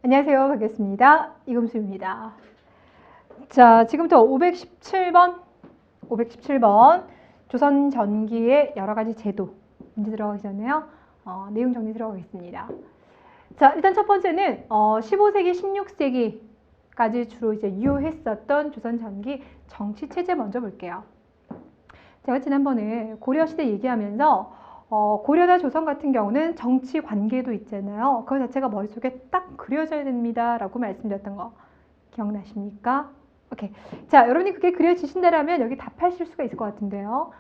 안녕하세요. 반갑습니다. 이금수입니다. 자, 지금부터 517번 조선 전기의 여러 가지 제도 문제 들어가기 전에요. 내용 정리 들어가겠습니다. 자, 일단 첫 번째는 15세기, 16세기까지 주로 이제 유효했었던 조선 전기 정치 체제 먼저 볼게요. 제가 지난번에 고려 시대 얘기하면서 고려나 조선 같은 경우는 정치 관계도 있잖아요. 그거 자체가 머릿속에 딱 그려져야 됩니다. 라고 말씀드렸던 거 기억나십니까? 오케이. 자, 여러분이 그게 그려지신다라면 여기 답하실 수가 있을 것 같은데요.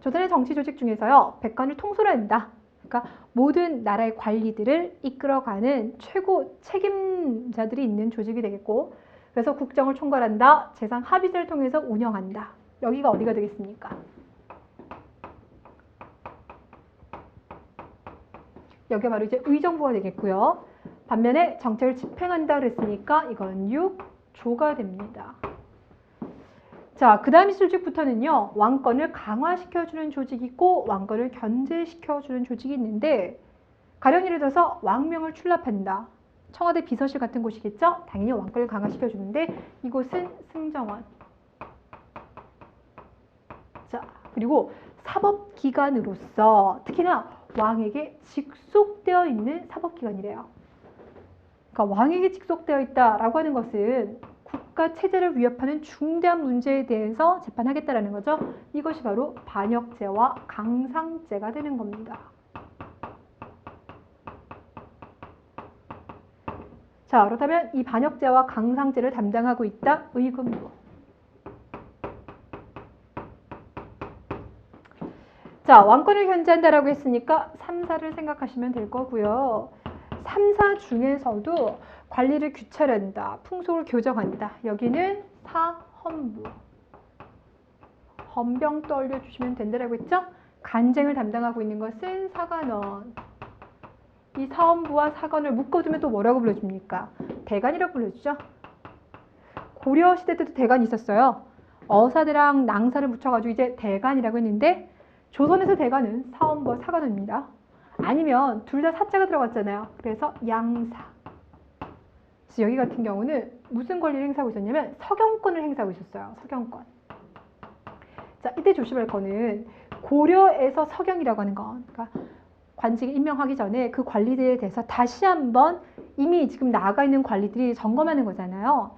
조선의 정치 조직 중에서요, 백관을 통솔해야 된다. 그러니까 모든 나라의 관리들을 이끌어가는 최고 책임자들이 있는 조직이 되겠고, 그래서 국정을 총괄한다. 재상 합의제를 통해서 운영한다. 여기가 어디가 되겠습니까? 여기가 바로 이제 의정부가 되겠고요. 반면에 정책을 집행한다 그랬으니까 이건 6조가 됩니다. 자, 그 다음 조직부터는요. 왕권을 강화시켜주는 조직이 있고 왕권을 견제시켜주는 조직이 있는데, 가령 예를 들어서 왕명을 출납한다. 청와대 비서실 같은 곳이겠죠? 당연히 왕권을 강화시켜주는데 이곳은 승정원. 자, 그리고 사법기관으로서 특히나 왕에게 직속되어 있는 사법기관이래요. 그러니까 왕에게 직속되어 있다라고 하는 것은 국가 체제를 위협하는 중대한 문제에 대해서 재판하겠다라는 거죠. 이것이 바로 반역죄와 강상죄가 되는 겁니다. 자, 그렇다면 이 반역죄와 강상죄를 담당하고 있다. 의금부. 자, 왕권을 견제한다라고 했으니까 3사를 생각하시면 될 거고요. 3사 중에서도 관리를 규찰한다, 풍속을 교정한다. 여기는 사헌부. 헌병 떠올려주시면 된다라고 했죠? 간쟁을 담당하고 있는 것은 사관원. 이 사헌부와 사관을 묶어두면 또 뭐라고 불러줍니까? 대간이라고 불러주죠. 고려 시대 때도 대간이 있었어요. 어사대랑 낭사를 붙여가지고 이제 대간이라고 했는데, 조선에서 대간은 사헌부와 사관원입니다. 아니면 둘 다 사자가 들어갔잖아요. 그래서 양사. 그래서 여기 같은 경우는 무슨 권리를 행사하고 있었냐면 서경권을 행사하고 있었어요. 서경권. 자, 이때 조심할 거는 고려에서 서경이라고 하는 건, 그러니까 관직에 임명하기 전에 그 관리들에 대해서 다시 한번 이미 지금 나가 있는 관리들이 점검하는 거잖아요.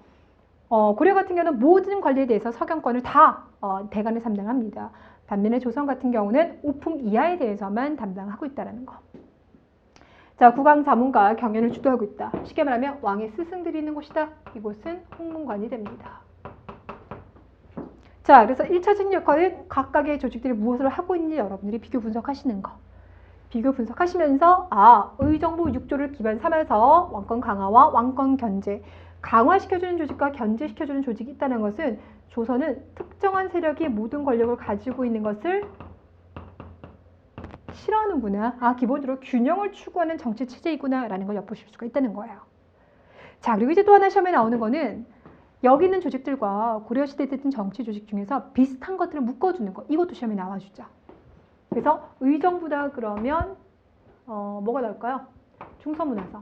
고려 같은 경우는 모든 관리에 대해서 서경권을 다 대간에 담당합니다. 반면에 조선 같은 경우는 오품 이하에 대해서만 담당하고 있다는 거. 자, 국왕 자문과 경연을 주도하고 있다. 쉽게 말하면 왕의 스승들이 있는 곳이다. 이곳은 홍문관이 됩니다. 자, 그래서 1차적인 역할은 각각의 조직들이 무엇을 하고 있는지 여러분들이 비교 분석하시는 거. 비교 분석하시면서 의정부 6조를 기반 삼아서 왕권 강화와 왕권 견제, 강화시켜주는 조직과 견제시켜주는 조직이 있다는 것은 조선은 특정한 세력이 모든 권력을 가지고 있는 것을 싫어하는구나. 기본적으로 균형을 추구하는 정치 체제이구나 라는 걸 엿보실 수가 있다는 거예요. 자, 그리고 이제 또 하나 시험에 나오는 거는 여기 있는 조직들과 고려시대에 있던 정치 조직 중에서 비슷한 것들을 묶어주는 거. 이것도 시험에 나와주죠. 그래서 의정부다 그러면 뭐가 나올까요? 중서문화성.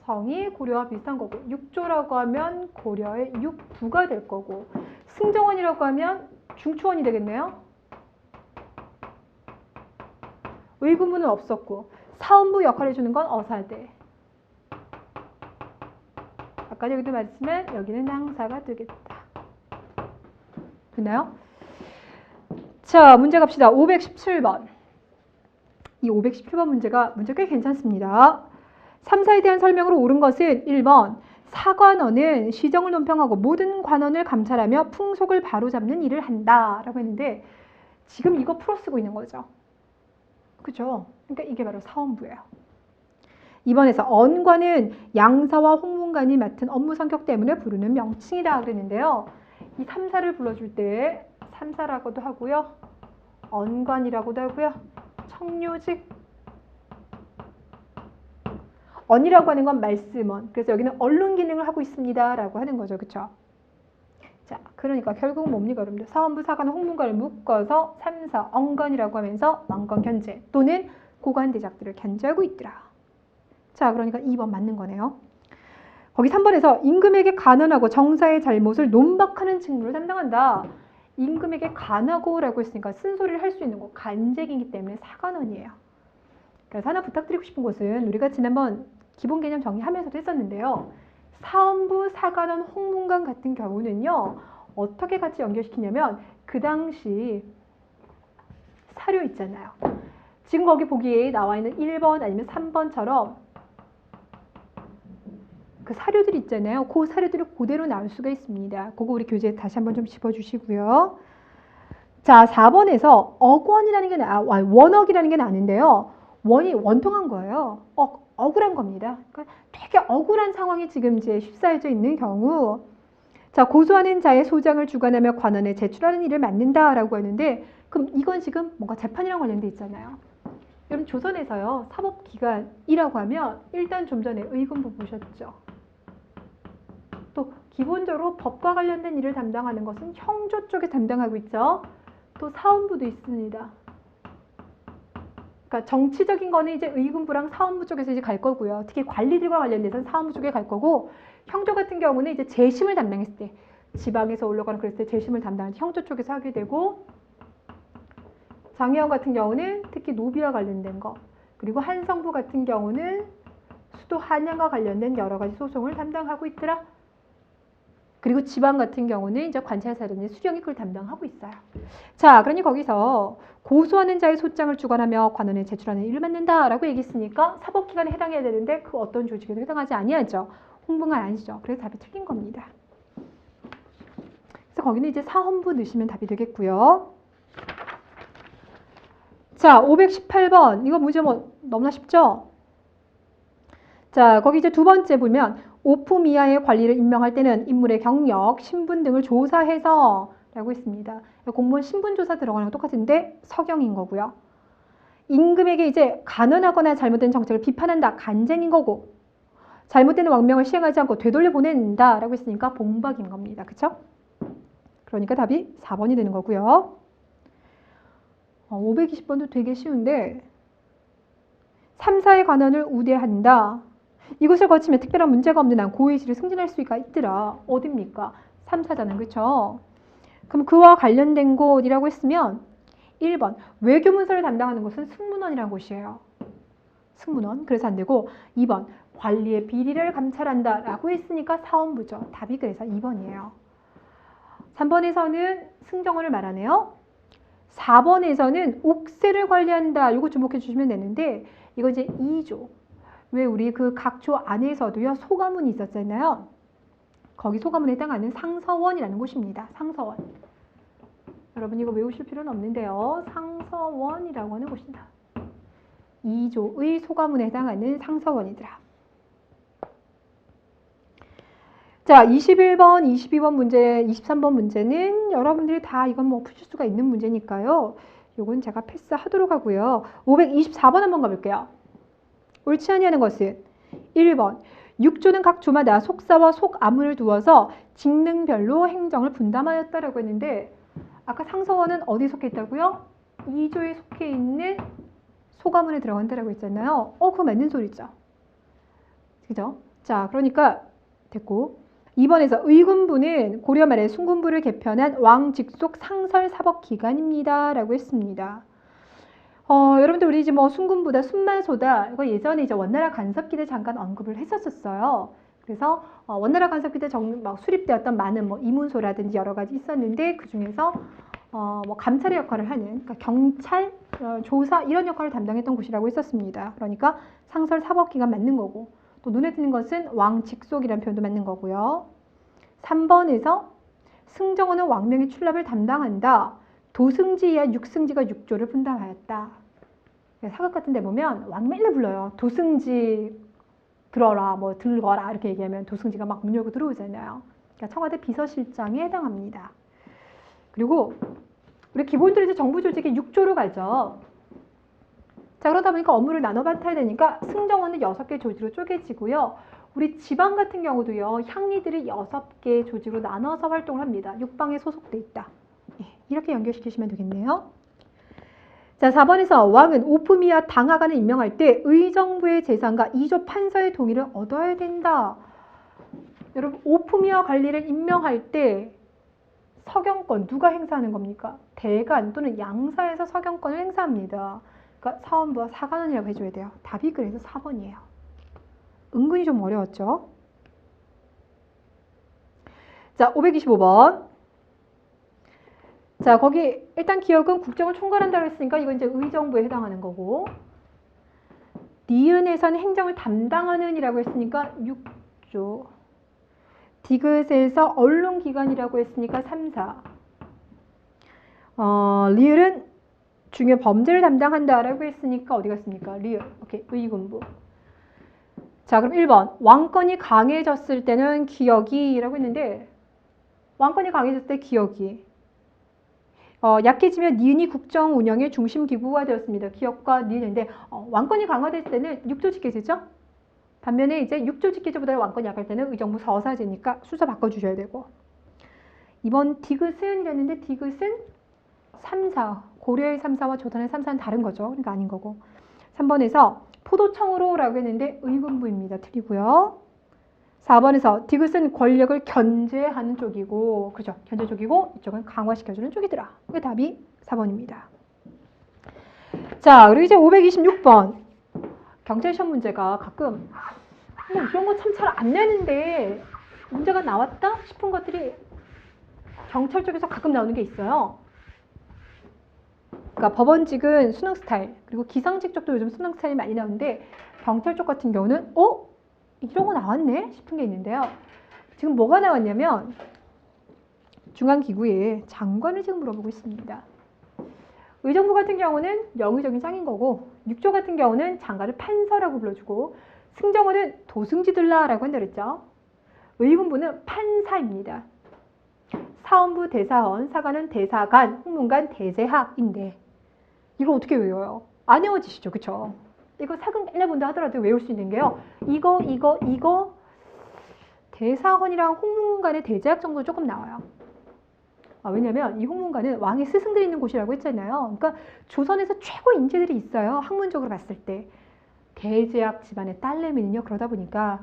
성이 고려와 비슷한 거고, 육조라고 하면 고려의 육부가 될 거고, 승정원이라고 하면 중추원이 되겠네요. 의금부는 없었고, 사헌부 역할을 해주는 건 어사대. 아까 여기도 말했지만 여기는 낭사가 되겠다. 됐나요? 자, 문제 갑시다. 517번. 이 517번 문제가 꽤 괜찮습니다. 3사에 대한 설명으로 옳은 것은 1번 사관원은 시정을 논평하고 모든 관원을 감찰하며 풍속을 바로잡는 일을 한다 라고 했는데, 지금 이거 풀어 쓰고 있는 거죠. 그죠? 그러니까 이게 바로 사헌부예요. 2번에서 언관은 양사와 홍문관이 맡은 업무 성격 때문에 부르는 명칭이다 그랬는데요. 이 3사를 불러줄 때 3사라고도 하고요, 언관이라고도 하고요, 청료직. 언이라고 하는 건 말씀원. 그래서 여기는 언론 기능을 하고 있습니다 라고 하는 거죠. 그쵸? 자, 그러니까 결국은 뭡니까 여러분들? 사헌부, 사관, 홍문관을 묶어서 3사, 언관이라고 하면서 왕권 견제 또는 고관 대작들을 견제하고 있더라. 자, 그러니까 2번 맞는 거네요. 거기 3번에서 임금에게 간언하고 정사의 잘못을 논박하는 직무를 담당한다. 임금에게 간하고라고 했으니까 쓴소리를 할 수 있는 거 간쟁이기 때문에 사간언이에요. 그래서 하나 부탁드리고 싶은 것은 우리가 지난번 기본 개념 정리하면서도 했었는데요. 사헌부, 사간원, 홍문관 같은 경우는요. 어떻게 같이 연결시키냐면 그 당시 사료 있잖아요. 지금 거기 보기에 나와 있는 1번 아니면 3번처럼 그 사료들이 있잖아요. 그 사료들이 그대로 나올 수가 있습니다. 그거 우리 교재에 다시 한번 좀 짚어주시고요. 자, 4번에서 억원이라는 게 원억이라는 게 나는데요. 원이 원통한 거예요. 억울한 겁니다. 그러니까 되게 억울한 상황이 지금 이제 휩싸여져 있는 경우, 자, 고소하는 자의 소장을 주관하며 관원에 제출하는 일을 맡는다라고 하는데, 그럼 이건 지금 뭔가 재판이랑 관련돼 있잖아요. 여러분 조선에서요 사법기관이라고 하면 일단 좀 전에 의금부 보셨죠. 또 기본적으로 법과 관련된 일을 담당하는 것은 형조 쪽에 담당하고 있죠. 또 사헌부도 있습니다. 그러니까 정치적인 거는 이제 의금부랑 사헌부 쪽에서 이제 갈 거고요. 특히 관리들과 관련돼서는 사헌부 쪽에 갈 거고, 형조 같은 경우는 이제 재심을 담당했을 때, 지방에서 올라가는 그랬을 때 재심을 담당하는 형조 쪽에서 하게 되고, 장의원 같은 경우는 특히 노비와 관련된 거, 그리고 한성부 같은 경우는 수도 한양과 관련된 여러 가지 소송을 담당하고 있더라. 그리고 지방 같은 경우는 이제 관찰사라든지 수령이 그걸 담당하고 있어요. 자, 그러니 거기서 고소하는 자의 소장을 주관하며 관원에 제출하는 일을 맡는다라고 얘기했으니까 사법기관에 해당해야 되는데 그 어떤 조직에도 해당하지 아니하죠. 홍보가 아니죠. 그래서 답이 틀린 겁니다. 그래서 거기는 이제 사헌부 넣으시면 답이 되겠고요. 자, 518번. 이거 문제 뭐 너무나 쉽죠? 자, 거기 이제 두 번째 보면 오품 이하의 관리를 임명할 때는 인물의 경력, 신분 등을 조사해서 라고 했습니다. 공무원 신분조사 들어가는 거 똑같은데 서경인 거고요. 임금에게 이제 간언하거나 잘못된 정책을 비판한다. 간쟁인 거고, 잘못된 왕명을 시행하지 않고 되돌려 보낸다 라고 했으니까 봉박인 겁니다. 그쵸? 그러니까 답이 4번이 되는 거고요. 520번도 되게 쉬운데 3사의 관원을 우대한다. 이것을 거치면 특별한 문제가 없는 한 고의지를 승진할 수가 있더라. 어딥니까? 3사잖아요. 그렇죠? 그럼 그와 관련된 곳이라고 했으면 1번 외교문서를 담당하는 곳은 승문원이라는 곳이에요. 승문원. 그래서 안 되고 2번 관리의 비리를 감찰한다 라고 했으니까 사헌부죠. 답이 그래서 2번이에요. 3번에서는 승정원을 말하네요. 4번에서는 옥세를 관리한다. 이거 주목해 주시면 되는데 이거 이제 2조. 왜 우리 그 각조 안에서도요 소가문이 있었잖아요. 거기 소가문에 해당하는 상서원이라는 곳입니다. 상서원. 여러분 이거 외우실 필요는 없는데요. 상서원이라고 하는 곳입니다. 2조의 소가문에 해당하는 상서원이더라. 자, 21번, 22번 문제, 23번 문제는 여러분들이 다 이건 뭐 푸실 수가 있는 문제니까요. 요건 제가 패스하도록 하고요. 524번 한번 가볼게요. 옳지 아니하는 것은 1번 6조는 각 조마다 속사와 속아문을 두어서 직능별로 행정을 분담하였다라고 했는데 아까 상서원은 어디 속해 있다고요? 2조에 속해 있는 소가문에 들어간다라고 했잖아요. 그거 맞는 소리죠. 그죠? 자, 그러니까 됐고 2번에서 의군부는 고려 말에 순군부를 개편한 왕 직속 상설 사법기관입니다. 라고 했습니다. 여러분들 우리 이제 뭐 순군부다, 순만소다 이거 예전에 이제 원나라 간섭기 때 잠깐 언급을 했었어요. 그래서 원나라 간섭기 때 막 수립되었던 많은 뭐 이문소라든지 여러 가지 있었는데 그 중에서 뭐 감찰의 역할을 하는 그러니까 경찰, 조사 이런 역할을 담당했던 곳이라고 했었습니다. 그러니까 상설 사법기관 맞는 거고 또 눈에 띄는 것은 왕 직속이라는 표현도 맞는 거고요. 3번에서 승정원은 왕명의 출납을 담당한다. 도승지 이하 육승지가 6조를 분담하였다. 사극 같은 데 보면 왕 맨날 불러요. 도승지 들어라, 뭐 들거라 이렇게 얘기하면 도승지가 막 문 열고 들어오잖아요. 그러니까 청와대 비서실장에 해당합니다. 그리고 우리 기본적으로 이제 정부 조직이 6조로 가죠. 자, 그러다 보니까 업무를 나눠 맡아야 되니까 승정원은 6개 조직으로 쪼개지고요. 우리 지방 같은 경우도요. 향리들이 6개 조직으로 나눠서 활동을 합니다. 육방에 소속돼 있다. 이렇게 연결시키시면 되겠네요. 자, 4번에서 왕은 오프미와 당하간을 임명할 때 의정부의 재산과 이조 판서의 동의를 얻어야 된다. 여러분, 오프미와 관리를 임명할 때 서경권 누가 행사하는 겁니까? 대간 또는 양사에서 서경권을 행사합니다. 그러니까 사원부와 사관원이라고 해줘야 돼요. 답이 그래서 4번이에요. 은근히 좀 어려웠죠? 자, 525번. 자, 거기 일단 기억은 국정을 총괄한다고 했으니까 이건 이제 의정부에 해당하는 거고, 니은에서는 행정을 담당하는 이라고 했으니까 6조, 디귿에서 언론기관이라고 했으니까 3, 4, 리을은 중요 범죄를 담당한다라고 했으니까 어디 갔습니까? 리을. 오케이, 의군부. 자, 그럼 1번. 왕권이 강해졌을 때는 기억이라고 했는데, 왕권이 강해졌을 때 기억이. 약해지면 니은이 국정 운영의 중심 기구가 되었습니다. 기억과 니은인데, 왕권이 강화됐을 때는 6조 직계제죠? 반면에 이제 6조 직계제보다 왕권이 약할 때는 의정부 서사제니까 순서 바꿔주셔야 되고. 이번 디귿은 이랬는데, 디귿은 3, 4. 고려의 3, 4와 조선의 3, 4는 다른 거죠. 그러니까 아닌 거고. 3번에서 포도청으로라고 했는데 의군부입니다. 틀리고요. 4번에서 디귿은 권력을 견제하는 쪽이고, 그죠? 견제 쪽이고, 이쪽은 강화시켜주는 쪽이더라. 이게 답이 4번입니다. 자, 그리고 이제 526번. 경찰시험 문제가 가끔, 뭐 이런 거 참 잘 안 내는데, 문제가 나왔다 싶은 것들이 경찰 쪽에서 가끔 나오는 게 있어요. 그러니까 법원직은 수능 스타일, 그리고 기상직 쪽도 요즘 수능 스타일이 많이 나오는데, 경찰 쪽 같은 경우는, 이런 거 나왔네? 싶은 게 있는데요. 지금 뭐가 나왔냐면, 중앙기구에 장관을 지금 물어보고 있습니다. 의정부 같은 경우는 명의적인 짱인 거고, 6조 같은 경우는 장관을 판서라고 불러주고, 승정원은 도승지들라라고 한다 그랬죠. 의군부는 판사입니다. 사원부 대사원, 사관은 대사관, 홍문관 대제학인데, 이거 어떻게 외워요? 안 외워지시죠? 그쵸? 이거 사극 맨날 본다 하더라도 외울 수 있는 게요. 이거 대사관이랑 홍문관의 대제학 정도 조금 나와요. 왜냐면 이 홍문관은 왕의 스승들이 있는 곳이라고 했잖아요. 그러니까 조선에서 최고 인재들이 있어요. 학문적으로 봤을 때. 대제학 집안의 딸내미는요. 그러다 보니까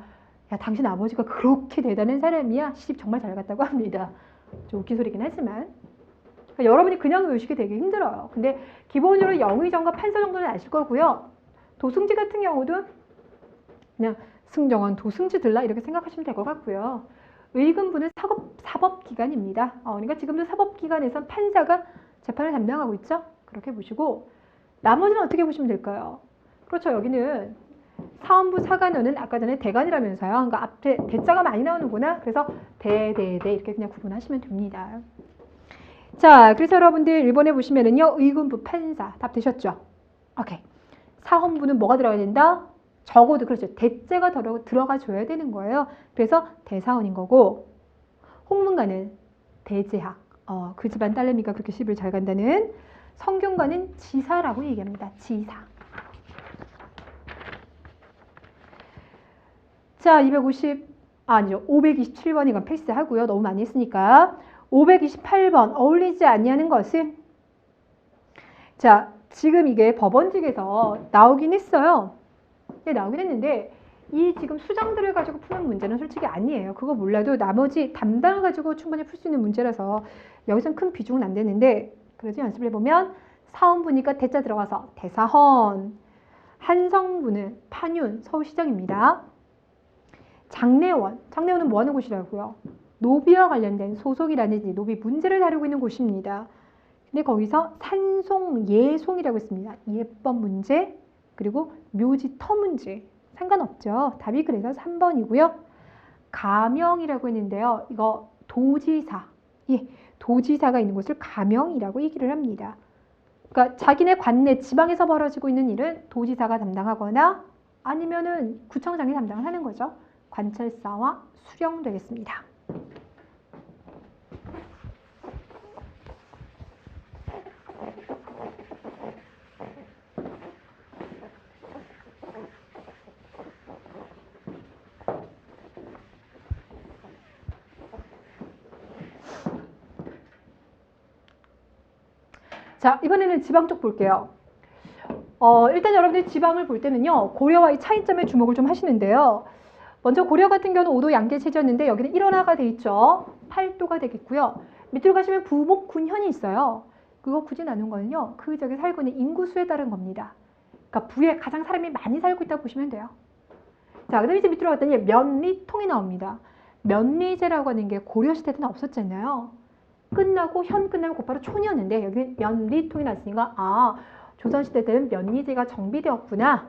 야, 당신 아버지가 그렇게 대단한 사람이야. 시집 정말 잘 갔다고 합니다. 좀 웃긴 소리긴 하지만. 그러니까 여러분이 그냥 외우시기 되게 힘들어요. 근데 기본적으로 영의정과 판서 정도는 아실 거고요. 도승지 같은 경우도 그냥 승정원, 도승지 들라 이렇게 생각하시면 될 것 같고요. 의금부는 사법기관입니다. 그러니까 지금도 사법기관에서 판사가 재판을 담당하고 있죠. 그렇게 보시고 나머지는 어떻게 보시면 될까요? 그렇죠. 여기는 사원부 사관원은 아까 전에 대관이라면서요. 그러니까 앞에 대자가 많이 나오는구나. 그래서 대 이렇게 그냥 구분하시면 됩니다. 자, 그래서 여러분들 1번에 보시면은요. 의군부 판사 답 되셨죠? 오케이. 사헌부는 뭐가 들어가야 된다? 적어도 그렇죠. 대자가 들어가 줘야 되는 거예요. 그래서 대사원인 거고, 홍문관은 대제학. 그 집안 딸내미가 그렇게 시집을 잘 간다는. 성균관은 지사라고 얘기합니다. 지사. 자, 527번 이건 패스하고요. 너무 많이 했으니까. 528번 어울리지 아니하는 것은, 자, 지금 이게 법원직에서 나오긴 했어요. 네, 나오긴 했는데 이 지금 수장들을 가지고 푸는 문제는 솔직히 아니에요. 그거 몰라도 나머지 담당을 가지고 충분히 풀 수 있는 문제라서 여기서는 큰 비중은 안 되는데, 그래도 연습을 해보면 사원부니까 대자 들어가서 대사헌, 한성부는 판윤, 서울시장입니다. 장례원은 뭐 하는 곳이라고요? 노비와 관련된 소송이라든지 노비 문제를 다루고 있는 곳입니다. 근데 거기서 산송, 예송이라고 있습니다. 예법 문제, 그리고 묘지 터 문제. 상관없죠. 답이 그래서 3번이고요. 가명이라고 했는데요. 이거 도지사. 도지사가 있는 곳을 가명이라고 얘기를 합니다. 그러니까 자기네 관내 지방에서 벌어지고 있는 일은 도지사가 담당하거나 아니면은 구청장이 담당을 하는 거죠. 관찰사와 수령 되겠습니다. 자, 이번에는 지방 쪽 볼게요. 일단 여러분들이 지방을 볼 때는요, 고려와의 차이점에 주목을 좀 하시는데요. 먼저 고려 같은 경우는 5도 양계체제였는데 여기는 일원화가 돼 있죠. 8도가 되겠고요. 밑으로 가시면 부목군현이 있어요. 그거 굳이 나눈 거는요, 그 지역에 살고 있는 인구수에 따른 겁니다. 그러니까 부에 가장 사람이 많이 살고 있다고 보시면 돼요. 자, 그 다음에 이제 밑으로 갔더니 면리통이 나옵니다. 면리제라고 하는 게 고려시대 때는 없었잖아요. 끝나고 현 끝나면 곧바로 촌이었는데 여기 면리통이 났으니까 조선시대 때는 면리제가 정비되었구나.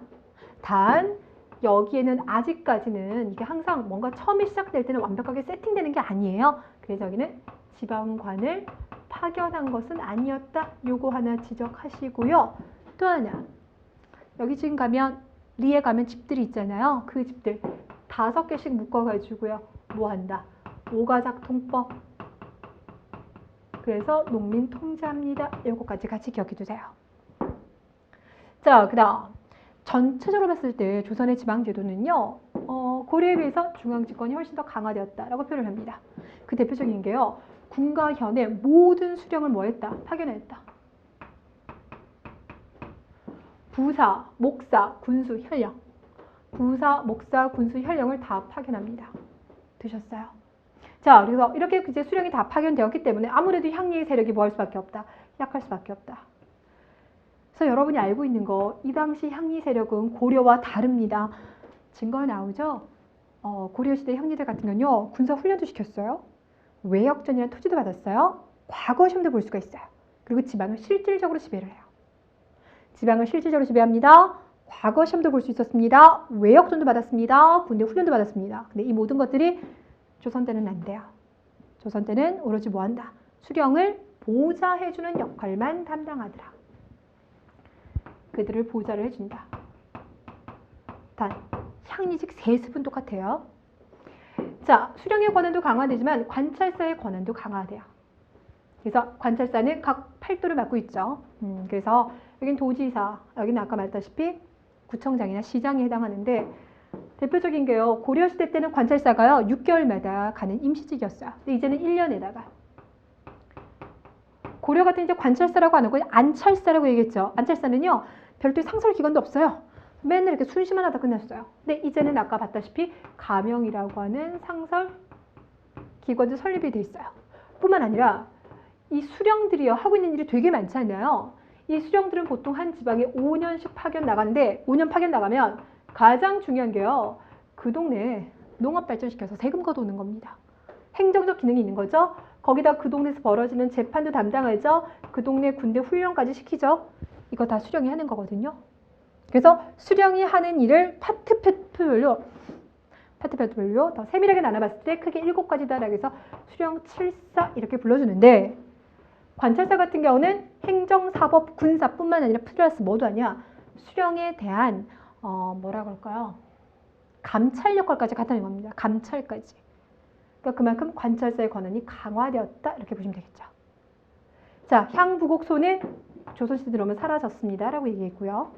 단 여기에는 아직까지는 이게 항상 뭔가 처음에 시작될 때는 완벽하게 세팅되는 게 아니에요. 그래서 여기는 지방관을 파견한 것은 아니었다. 요거 하나 지적하시고요. 또 하나, 여기 지금 가면 리에 가면 집들이 있잖아요. 그 집들 5개씩 묶어가지고요. 뭐 한다? 오가작통법. 그래서 농민 통제합니다. 요거까지 같이 기억해 두세요. 자, 그 다음 전체적으로 봤을 때 조선의 지방제도는요, 고려에 비해서 중앙집권이 훨씬 더 강화되었다라고 표현을 합니다. 그 대표적인 게요, 군과 현의 모든 수령을 뭐했다? 파견했다. 부사, 목사, 군수, 현령. 부사, 목사, 군수, 현령을 다 파견합니다. 드셨어요? 자, 그래서 이렇게 이제 수령이 다 파견되었기 때문에 아무래도 향리의 세력이 뭐 할 수밖에 없다? 약할 수밖에 없다. 그래서 여러분이 알고 있는 거, 이 당시 향리 세력은 고려와 다릅니다. 증거가 나오죠? 고려시대 향리들 같은 경우는요, 군사 훈련도 시켰어요. 외역전이라는 토지도 받았어요. 과거 시험도 볼 수가 있어요. 그리고 지방을 실질적으로 지배를 해요. 지방을 실질적으로 지배합니다. 과거 시험도 볼 수 있었습니다. 외역전도 받았습니다. 군대 훈련도 받았습니다. 근데 이 모든 것들이 조선 때는 안 돼요. 조선 때는 오로지 뭐 한다? 수령을 보좌해주는 역할만 담당하더라. 그들을 보좌를 해준다. 단, 향리직 세습은 똑같아요. 자, 수령의 권한도 강화되지만 관찰사의 권한도 강화돼요. 그래서 관찰사는 각 8도를 맡고 있죠. 그래서 여긴 도지사, 여기는 아까 말했다시피 구청장이나 시장에 해당하는데 대표적인 게요. 고려시대 때는 관찰사가요. 6개월마다 가는 임시직이었어요. 근데 이제는 1년에다가. 고려 같은 이제 관찰사라고 안 하고 안찰사라고 얘기했죠. 안찰사는요. 별도의 상설 기관도 없어요. 맨날 이렇게 순시만 하다 끝났어요. 근데 이제는 아까 봤다시피 가명이라고 하는 상설 기관도 설립이 돼 있어요. 뿐만 아니라 이 수령들이요. 하고 있는 일이 되게 많잖아요. 이 수령들은 보통 한 지방에 5년씩 파견 나가는데 5년 파견 나가면 가장 중요한 게요. 그 동네에 농업 발전시켜서 세금 걷어오는 겁니다. 행정적 기능이 있는 거죠. 거기다 그 동네에서 벌어지는 재판도 담당하죠. 그 동네 군대 훈련까지 시키죠. 이거 다 수령이 하는 거거든요. 그래서 수령이 하는 일을 파트별로 더 세밀하게 나눠봤을 때 크게 7가지다라고 해서 수령 7사 이렇게 불러주는데 관찰사 같은 경우는 행정, 사법, 군사뿐만 아니라 플러스 뭐도 아니야. 수령에 대한 뭐라고 할까요? 감찰 역할까지 갖다는 겁니다. 감찰까지. 그러니까 그만큼 관찰사의 권한이 강화되었다 이렇게 보시면 되겠죠. 자, 향부곡소는 조선시대 들어오면 사라졌습니다 라고 얘기했고요.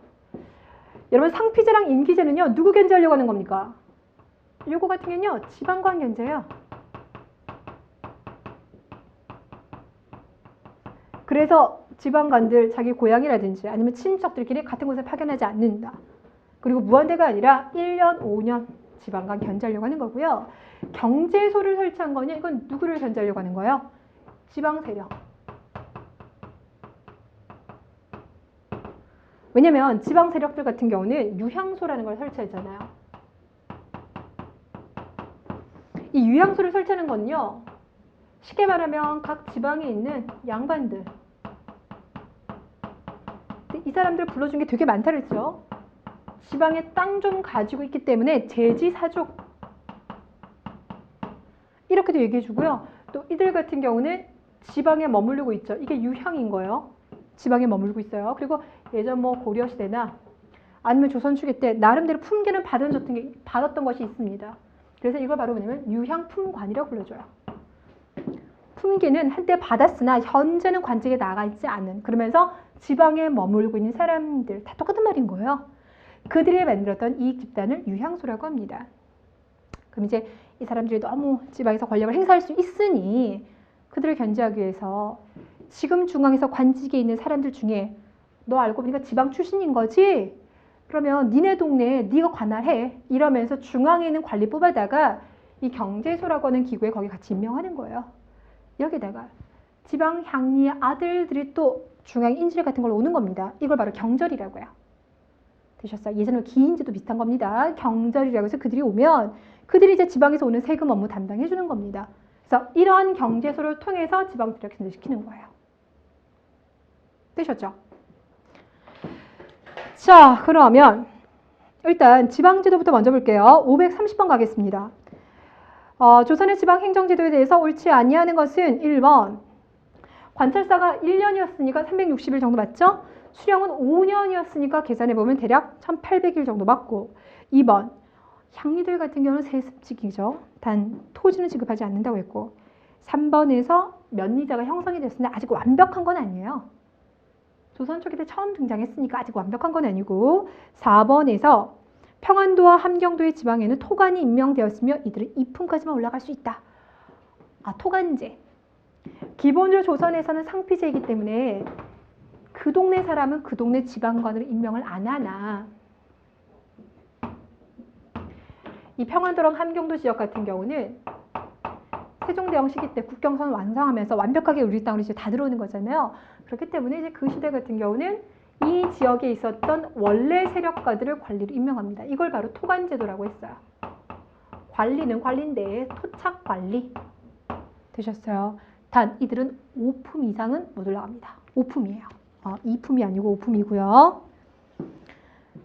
여러분 상피제랑 임기제는요. 누구 견제하려고 하는 겁니까? 요거 같은 경우는요. 지방관 견제예요. 그래서 지방관들 자기 고향이라든지 아니면 친척들끼리 같은 곳에 파견하지 않는다. 그리고 무한대가 아니라 1년, 5년 지방관 견제하려고 하는 거고요. 경제소를 설치한 거냐? 이건 누구를 견제하려고 하는 거예요? 지방세력. 왜냐면 지방세력들 같은 경우는 유향소라는 걸 설치하잖아요. 이 유향소를 설치하는 건요. 쉽게 말하면 각 지방에 있는 양반들. 이 사람들 불러준 게 되게 많다 그랬죠. 지방에 땅 좀 가지고 있기 때문에 제지사족. 이렇게도 얘기해 주고요. 또 이들 같은 경우는 지방에 머무르고 있죠. 이게 유향인 거예요. 지방에 머물고 있어요. 그리고 예전 뭐 고려시대나 아니면 조선시대 때 나름대로 품계는 받았던 것이 있습니다. 그래서 이걸 바로 뭐냐면 유향품관이라고 불러줘요. 품계는 한때 받았으나 현재는 관직에 나가 있지 않은 그러면서 지방에 머물고 있는 사람들 다 똑같은 말인 거예요. 그들이 만들었던 이익 집단을 유향소라고 합니다. 그럼 이제 이 사람들이 너무 지방에서 권력을 행사할 수 있으니 그들을 견제하기 위해서 지금 중앙에서 관직에 있는 사람들 중에 너 알고 보니까 지방 출신인 거지? 그러면 니네 동네에 네가 관할해. 이러면서 중앙에 있는 관리 뽑아다가 이 경제소라고 하는 기구에 거기 같이 임명하는 거예요. 여기다가 지방 향리의 아들들이 또 중앙 인질 같은 걸로 오는 겁니다. 이걸 바로 경절이라고 해요. 되셨어요? 예전에 기인제도 비슷한 겁니다. 경절이라고 해서 그들이 오면 그들이 이제 지방에서 오는 세금 업무 담당해 주는 겁니다. 그래서 이러한 경제소를 통해서 지방들을 견제시키는 거예요. 되셨죠? 자, 그러면 일단 지방제도부터 먼저 볼게요. 530번 가겠습니다. 조선의 지방행정제도에 대해서 옳지 아니하는 것은 1번 관찰사가 1년이었으니까 360일 정도 맞죠? 수령은 5년이었으니까 계산해보면 대략 1800일 정도 맞고 2번 향리들 같은 경우는 세습직이죠. 단 토지는 지급하지 않는다고 했고 3번에서 면리자가 형성이 됐으나 아직 완벽한 건 아니에요. 조선 초기 때 처음 등장했으니까 아직 완벽한 건 아니고 4번에서 평안도와 함경도의 지방에는 토관이 임명되었으며 이들은 이품까지만 올라갈 수 있다. 토관제. 기본적으로 조선에서는 상피제이기 때문에 그 동네 사람은 그 동네 지방관으로 임명을 안 하나. 이 평안도랑 함경도 지역 같은 경우는 세종대왕 시기 때 국경선 완성하면서 완벽하게 우리 땅으로 이제 다 들어오는 거잖아요. 그렇기 때문에 이제 그 시대 같은 경우는 이 지역에 있었던 원래 세력가들을 관리로 임명합니다. 이걸 바로 토관제도라고 했어요. 관리는 관리인데 토착 관리 되셨어요. 단 이들은 5품 이상은 못 올라갑니다. 5품이에요. 2품이 아니고 5품이고요.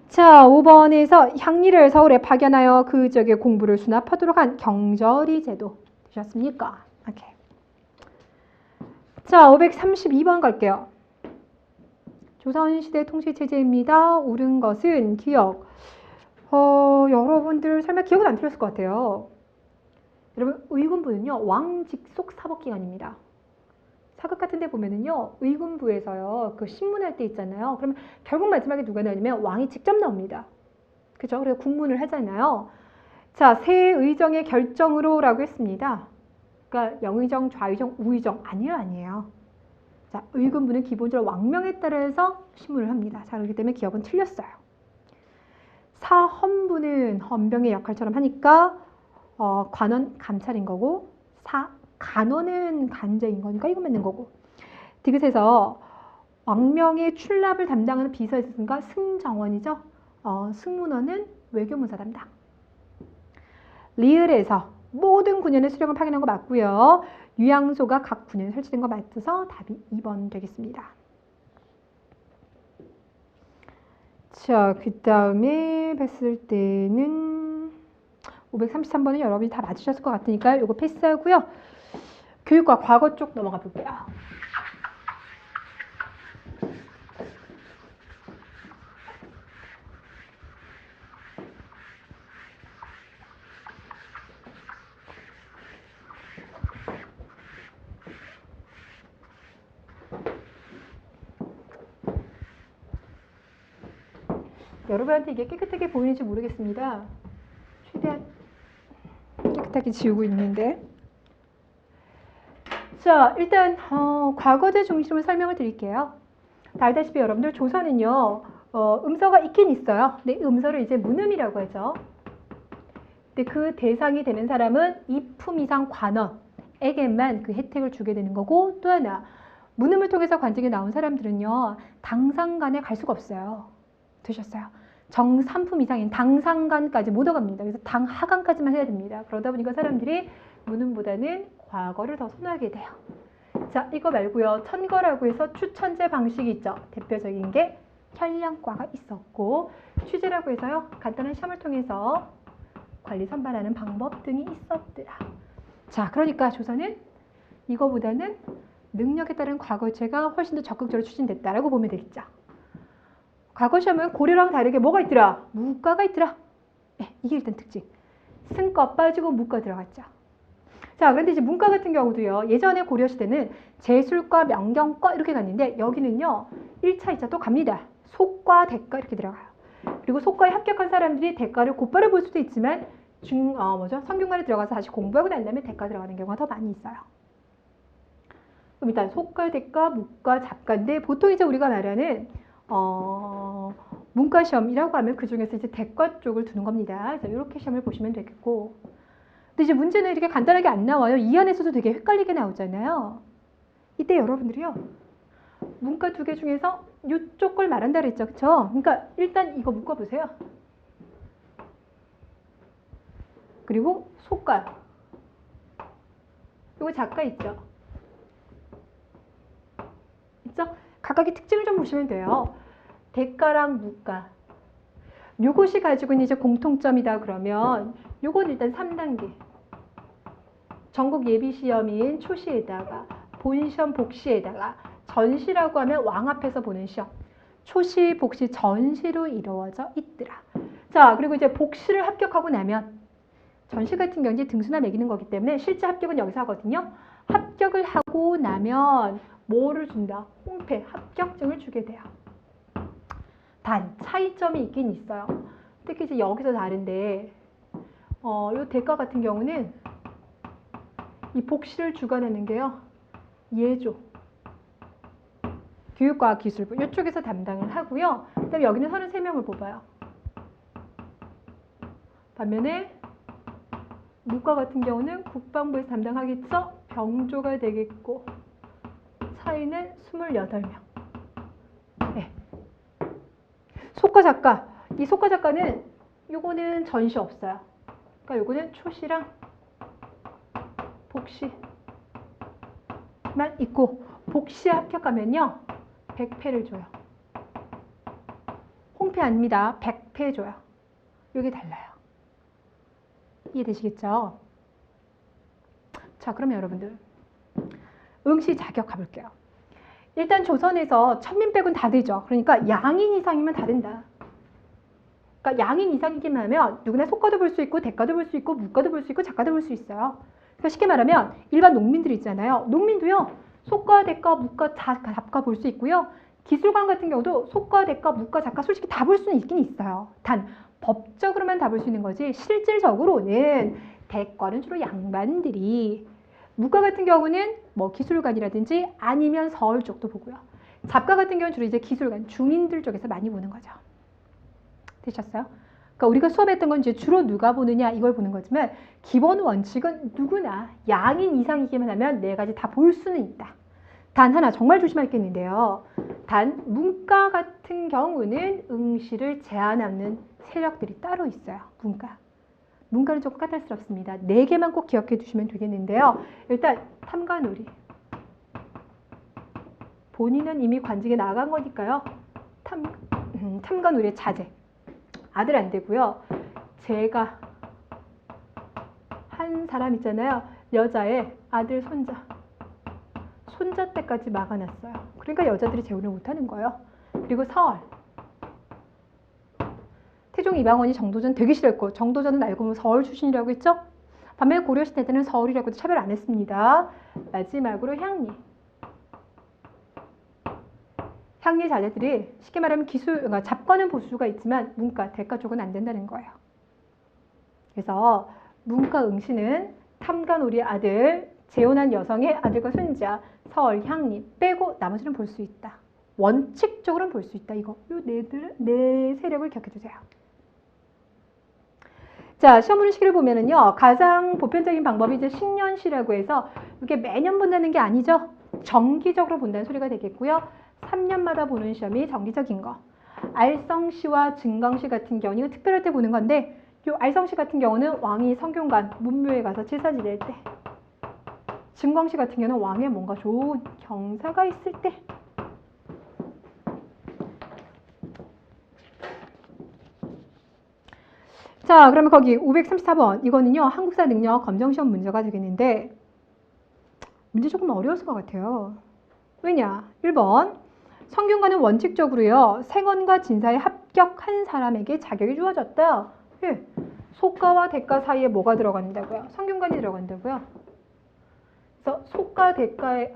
자, 5번에서 향리를 서울에 파견하여 그 지역의 공부를 수납하도록 한 경절이 제도 되셨습니까? 오케이. 자, 532번 갈게요. 조선시대 통치체제입니다. 옳은 것은 기억. 여러분들 설마 기억은 안 틀렸을 것 같아요. 여러분, 의군부는요, 왕 직속 사법기관입니다. 사극 같은 데 보면은요, 의군부에서요, 그 신문할 때 있잖아요. 그러면 결국 마지막에 누가 나오냐면 왕이 직접 나옵니다. 그죠? 그래서 국문을 하잖아요. 자, 새 의정의 결정으로라고 했습니다. 그러니까 영의정, 좌의정, 우의정 아니에요. 자, 의군부는 기본적으로 왕명에 따라서 신문을 합니다. 자, 그렇기 때문에 기억은 틀렸어요. 사헌부는 헌병의 역할처럼 하니까 관원 감찰인 거고 간원은 간제인 거니까 이거 맞는 거고. 디귿에서 왕명의 출납을 담당하는 비서에 있으니까 승정원이죠. 승문원은 외교문서 담당. 리을에서 모든 군현의 수령을 파견한 거 맞고요. 유양소가 각 군현에 설치된 거 맞아서 답이 2번 되겠습니다. 자, 그 다음에 봤을 때는 533번은 여러분이 다 맞으셨을 것 같으니까 이거 패스하고요. 교육과 과거 쪽 넘어가 볼게요. 여러분한테 이게 깨끗하게 보이는지 모르겠습니다. 최대한 깨끗하게 지우고 있는데. 자, 일단 과거제 중심으로 설명을 드릴게요. 다 알다시피 여러분들 조선은요, 음서가 있긴 있어요. 근데 음서를 이제 문음이라고 하죠. 근데 그 대상이 되는 사람은 2품 이상 관원에게만 그 혜택을 주게 되는 거고, 또 하나 문음을 통해서 관직에 나온 사람들은요, 당상관에 갈 수가 없어요. 되셨어요? 정 3품 이상인 당상관까지 못 오갑니다. 그래서 당하관까지만 해야 됩니다. 그러다 보니까 사람들이 문음보다는 과거를 더 선호하게 돼요. 자, 이거 말고요. 천거라고 해서 추천제 방식이 있죠. 대표적인 게 현량과가 있었고, 취재라고 해서요. 간단한 시험을 통해서 관리 선발하는 방법 등이 있었더라. 자, 그러니까 조선은 이거보다는 능력에 따른 과거제가 훨씬 더 적극적으로 추진됐다라고 보면 되겠죠. 과거 시험은 고려랑 다르게 뭐가 있더라? 무과가 있더라. 네, 이게 일단 특징. 승과 빠지고 무과 들어갔죠. 자, 그런데 이제 문과 같은 경우도요. 예전에 고려시대는 제술과 명경과 이렇게 갔는데 여기는요. 1차, 2차 또 갑니다. 속과 대과 이렇게 들어가요. 그리고 속과에 합격한 사람들이 대과를 곧바로 볼 수도 있지만 성균관에 들어가서 다시 공부하고 난 다음에 대과 들어가는 경우가 더 많이 있어요. 그럼 일단 속과, 대과, 무과, 잡과인데 보통 이제 우리가 말하는 문과시험이라고 하면 그 중에서 이제 대과 쪽을 두는 겁니다. 그래서 이렇게 시험을 보시면 되겠고. 근데 이제 문제는 이렇게 간단하게 안 나와요. 이 안에서도 되게 헷갈리게 나오잖아요. 이때 여러분들이요. 문과 두 개 중에서 이쪽 걸 말한다 그랬죠. 그쵸? 그러니까 일단 이거 묶어보세요. 그리고 속가. 이거 작가 있죠? 있죠? 각각의 특징을 좀 보시면 돼요. 대가랑 무가. 요것이 가지고 있는 이제 공통점이다 그러면 요건 일단 3단계. 전국 예비시험인 초시에다가 본시험 복시에다가 전시라고 하면 왕 앞에서 보는 시험. 초시, 복시, 전시로 이루어져 있더라. 자, 그리고 이제 복시를 합격하고 나면 전시 같은 경우는 등수나 매기는 거기 때문에 실제 합격은 여기서 하거든요. 합격을 하고 나면 뭐를 준다? 홍패, 합격증을 주게 돼요. 단, 차이점이 있긴 있어요. 특히 이제 여기서 다른데, 요 대과 같은 경우는 이 복시를 주관하는 게요. 예조, 교육과학기술부 이쪽에서 담당을 하고요. 그다음에 여기는 33명을 뽑아요. 반면에 문과 같은 경우는 국방부에서 담당하겠죠? 병조가 되겠고 차이는 28명. 네. 속과 작가. 이 속과 작가는 요거는 전시 없어요. 그러니까 요거는 초시랑 복시만 있고 복시에 합격하면요. 100패를 줘요. 홍패 아닙니다. 100패 줘요. 요게 달라요. 이해되시겠죠? 자, 그러면 여러분들 응시 자격 가볼게요. 일단 조선에서 천민 빼곤 다 되죠. 그러니까 양인 이상이면 다 된다. 그러니까 양인 이상이기만 하면 누구나 속과도 볼 수 있고 대과도 볼 수 있고 무과도 볼 수 있고 작과도 볼 수 있어요. 그러니까 쉽게 말하면 일반 농민들 있잖아요. 농민도요. 속과, 대과, 무과, 잡과 볼 수 있고요. 기술관 같은 경우도 속과, 대과, 무과, 작과 솔직히 다 볼 수는 있긴 있어요. 단 법적으로만 다 볼 수 있는 거지 실질적으로는 대과는 주로 양반들이 무과 같은 경우는 뭐 기술관이라든지 아니면 서울 쪽도 보고요. 잡과 같은 경우는 주로 이제 기술관, 중인들 쪽에서 많이 보는 거죠. 되셨어요? 그러니까 우리가 수업했던 건 이제 주로 누가 보느냐 이걸 보는 거지만 기본 원칙은 누구나 양인 이상이기만 하면 네 가지 다 볼 수는 있다. 단 하나 정말 조심할 게 있는데요. 단 문과 같은 경우는 응시를 제한하는 세력들이 따로 있어요. 문과는 조금 까탈스럽습니다. 4개만 꼭 기억해 두시면 되겠는데요. 일단 탐관오리. 본인은 이미 관직에 나간 거니까요. 탐관오리의 자제. 아들 안 되고요. 제가 한 사람 있잖아요. 여자의 아들, 손자 때까지 막아놨어요. 그러니까 여자들이 재혼을 못하는 거예요. 그리고 서얼. 태종 이방원이 정도전 되게 싫어했고 정도전은 알고 보면 서울 출신이라고 했죠. 반면에 고려시대 때는 서울이라고도 차별 안 했습니다. 마지막으로 향리. 향리 자제들이 쉽게 말하면 그러니까 잡과는 볼 수가 있지만 문과, 대과 쪽은 안 된다는 거예요. 그래서 문과 응시는 탐관오리의 아들, 재혼한 여성의 아들과 손자, 서울, 향리 빼고 나머지는 볼 수 있다. 원칙적으로는 볼 수 있다. 이거 네 세력을 기억해 주세요. 자, 시험 보는 시기를 보면은요, 가장 보편적인 방법이 이제 식년시라고 해서 이게 매년 본다는 게 아니죠. 정기적으로 본다는 소리가 되겠고요. 3년마다 보는 시험이 정기적인 거. 알성시와 증강시 같은 경우는 이거 특별할 때 보는 건데, 요 알성시 같은 경우는 왕이 성균관, 문묘에 가서 제사 지낼 때, 증강시 같은 경우는 왕의 뭔가 좋은 경사가 있을 때. 자, 그러면 거기 534번 이거는요 한국사 능력 검정시험 문제가 되겠는데 문제 조금 어려웠을 것 같아요. 왜냐? 1번 성균관은 원칙적으로요 생원과 진사에 합격한 사람에게 자격이 주어졌다. 예. 속과와 대과 사이에 뭐가 들어간다고요? 성균관이 들어간다고요. 그래서 속과 대과에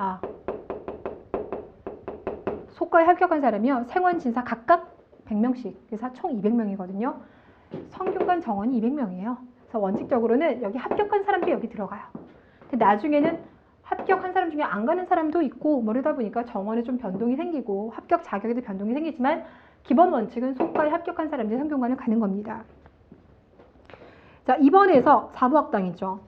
속과에 합격한 사람이요 생원, 진사 각각 100명씩. 그래서 총 200명이거든요. 성균관 정원이 200명이에요. 그래서 원칙적으로는 여기 합격한 사람들이 여기 들어가요. 근데 나중에는 합격한 사람 중에 안 가는 사람도 있고 뭐 이러다 보니까 정원에 좀 변동이 생기고 합격 자격에도 변동이 생기지만 기본 원칙은 속과에 합격한 사람들이 성균관을 가는 겁니다. 자, 2번에서 사부학당이죠.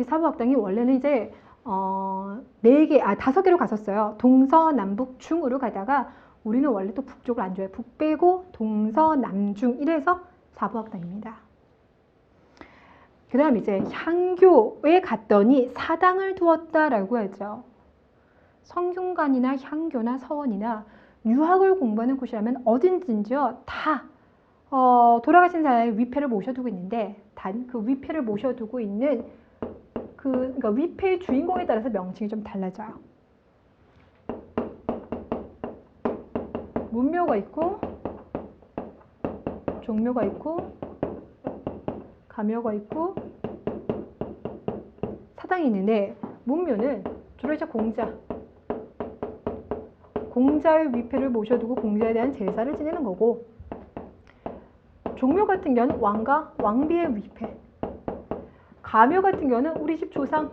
사부학당이 원래는 이제 5개로 갔었어요. 동서남북 중으로 가다가 우리는 원래 또 북쪽을 안 줘요. 북 빼고 동서남중 이래서 사부학당입니다. 그 다음 이제 향교에 갔더니 사당을 두었다라고 하죠. 성균관이나 향교나 서원이나 유학을 공부하는 곳이라면 어딘지요 다 돌아가신 사람의 위패를 모셔두고 있는데 단 그 위패를 모셔두고 있는 그러니까 위패의 주인공에 따라서 명칭이 좀 달라져요. 문묘가 있고 종묘가 있고 가묘가 있고 사당이 있는데 문묘는 주로 이제 공자의 위패를 모셔두고 공자에 대한 제사를 지내는 거고 종묘 같은 경우는 왕과 왕비의 위패 가묘 같은 경우는 우리 집 조상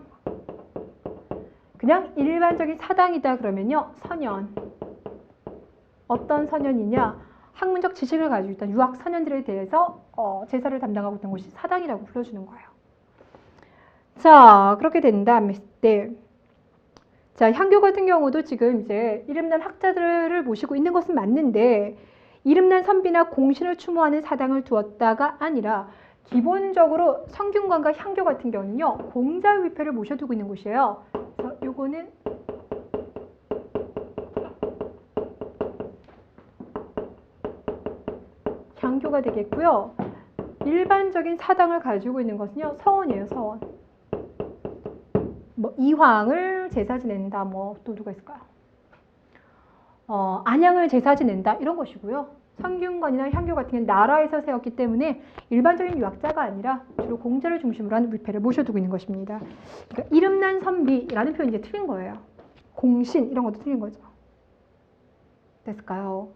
그냥 일반적인 사당이다 그러면요 선현 어떤 선현이냐 학문적 지식을 가지고 있던 유학 선현들에 대해서 제사를 담당하고 있던 곳이 사당이라고 불러주는 거예요. 자 그렇게 된다면 자 향교 같은 경우도 지금 이제 이름난 학자들을 모시고 있는 것은 맞는데 이름난 선비나 공신을 추모하는 사당을 두었다가 아니라 기본적으로 성균관과 향교 같은 경우는요 공자의 위패를 모셔두고 있는 곳이에요. 그래서 요거는 향교가 되겠고요. 일반적인 사당을 가지고 있는 것은요 서원이에요. 서원. 뭐 이황을 제사 지낸다. 뭐 또 누가 있을까요? 안양을 제사 지낸다 이런 것이고요. 성균관이나 향교 같은 경우는 나라에서 세웠기 때문에 일반적인 유학자가 아니라 주로 공자를 중심으로 하는 위패를 모셔두고 있는 것입니다. 그러니까 이름난 선비라는 표현이 이제 틀린 거예요. 공신 이런 것도 틀린 거죠. 됐을까요?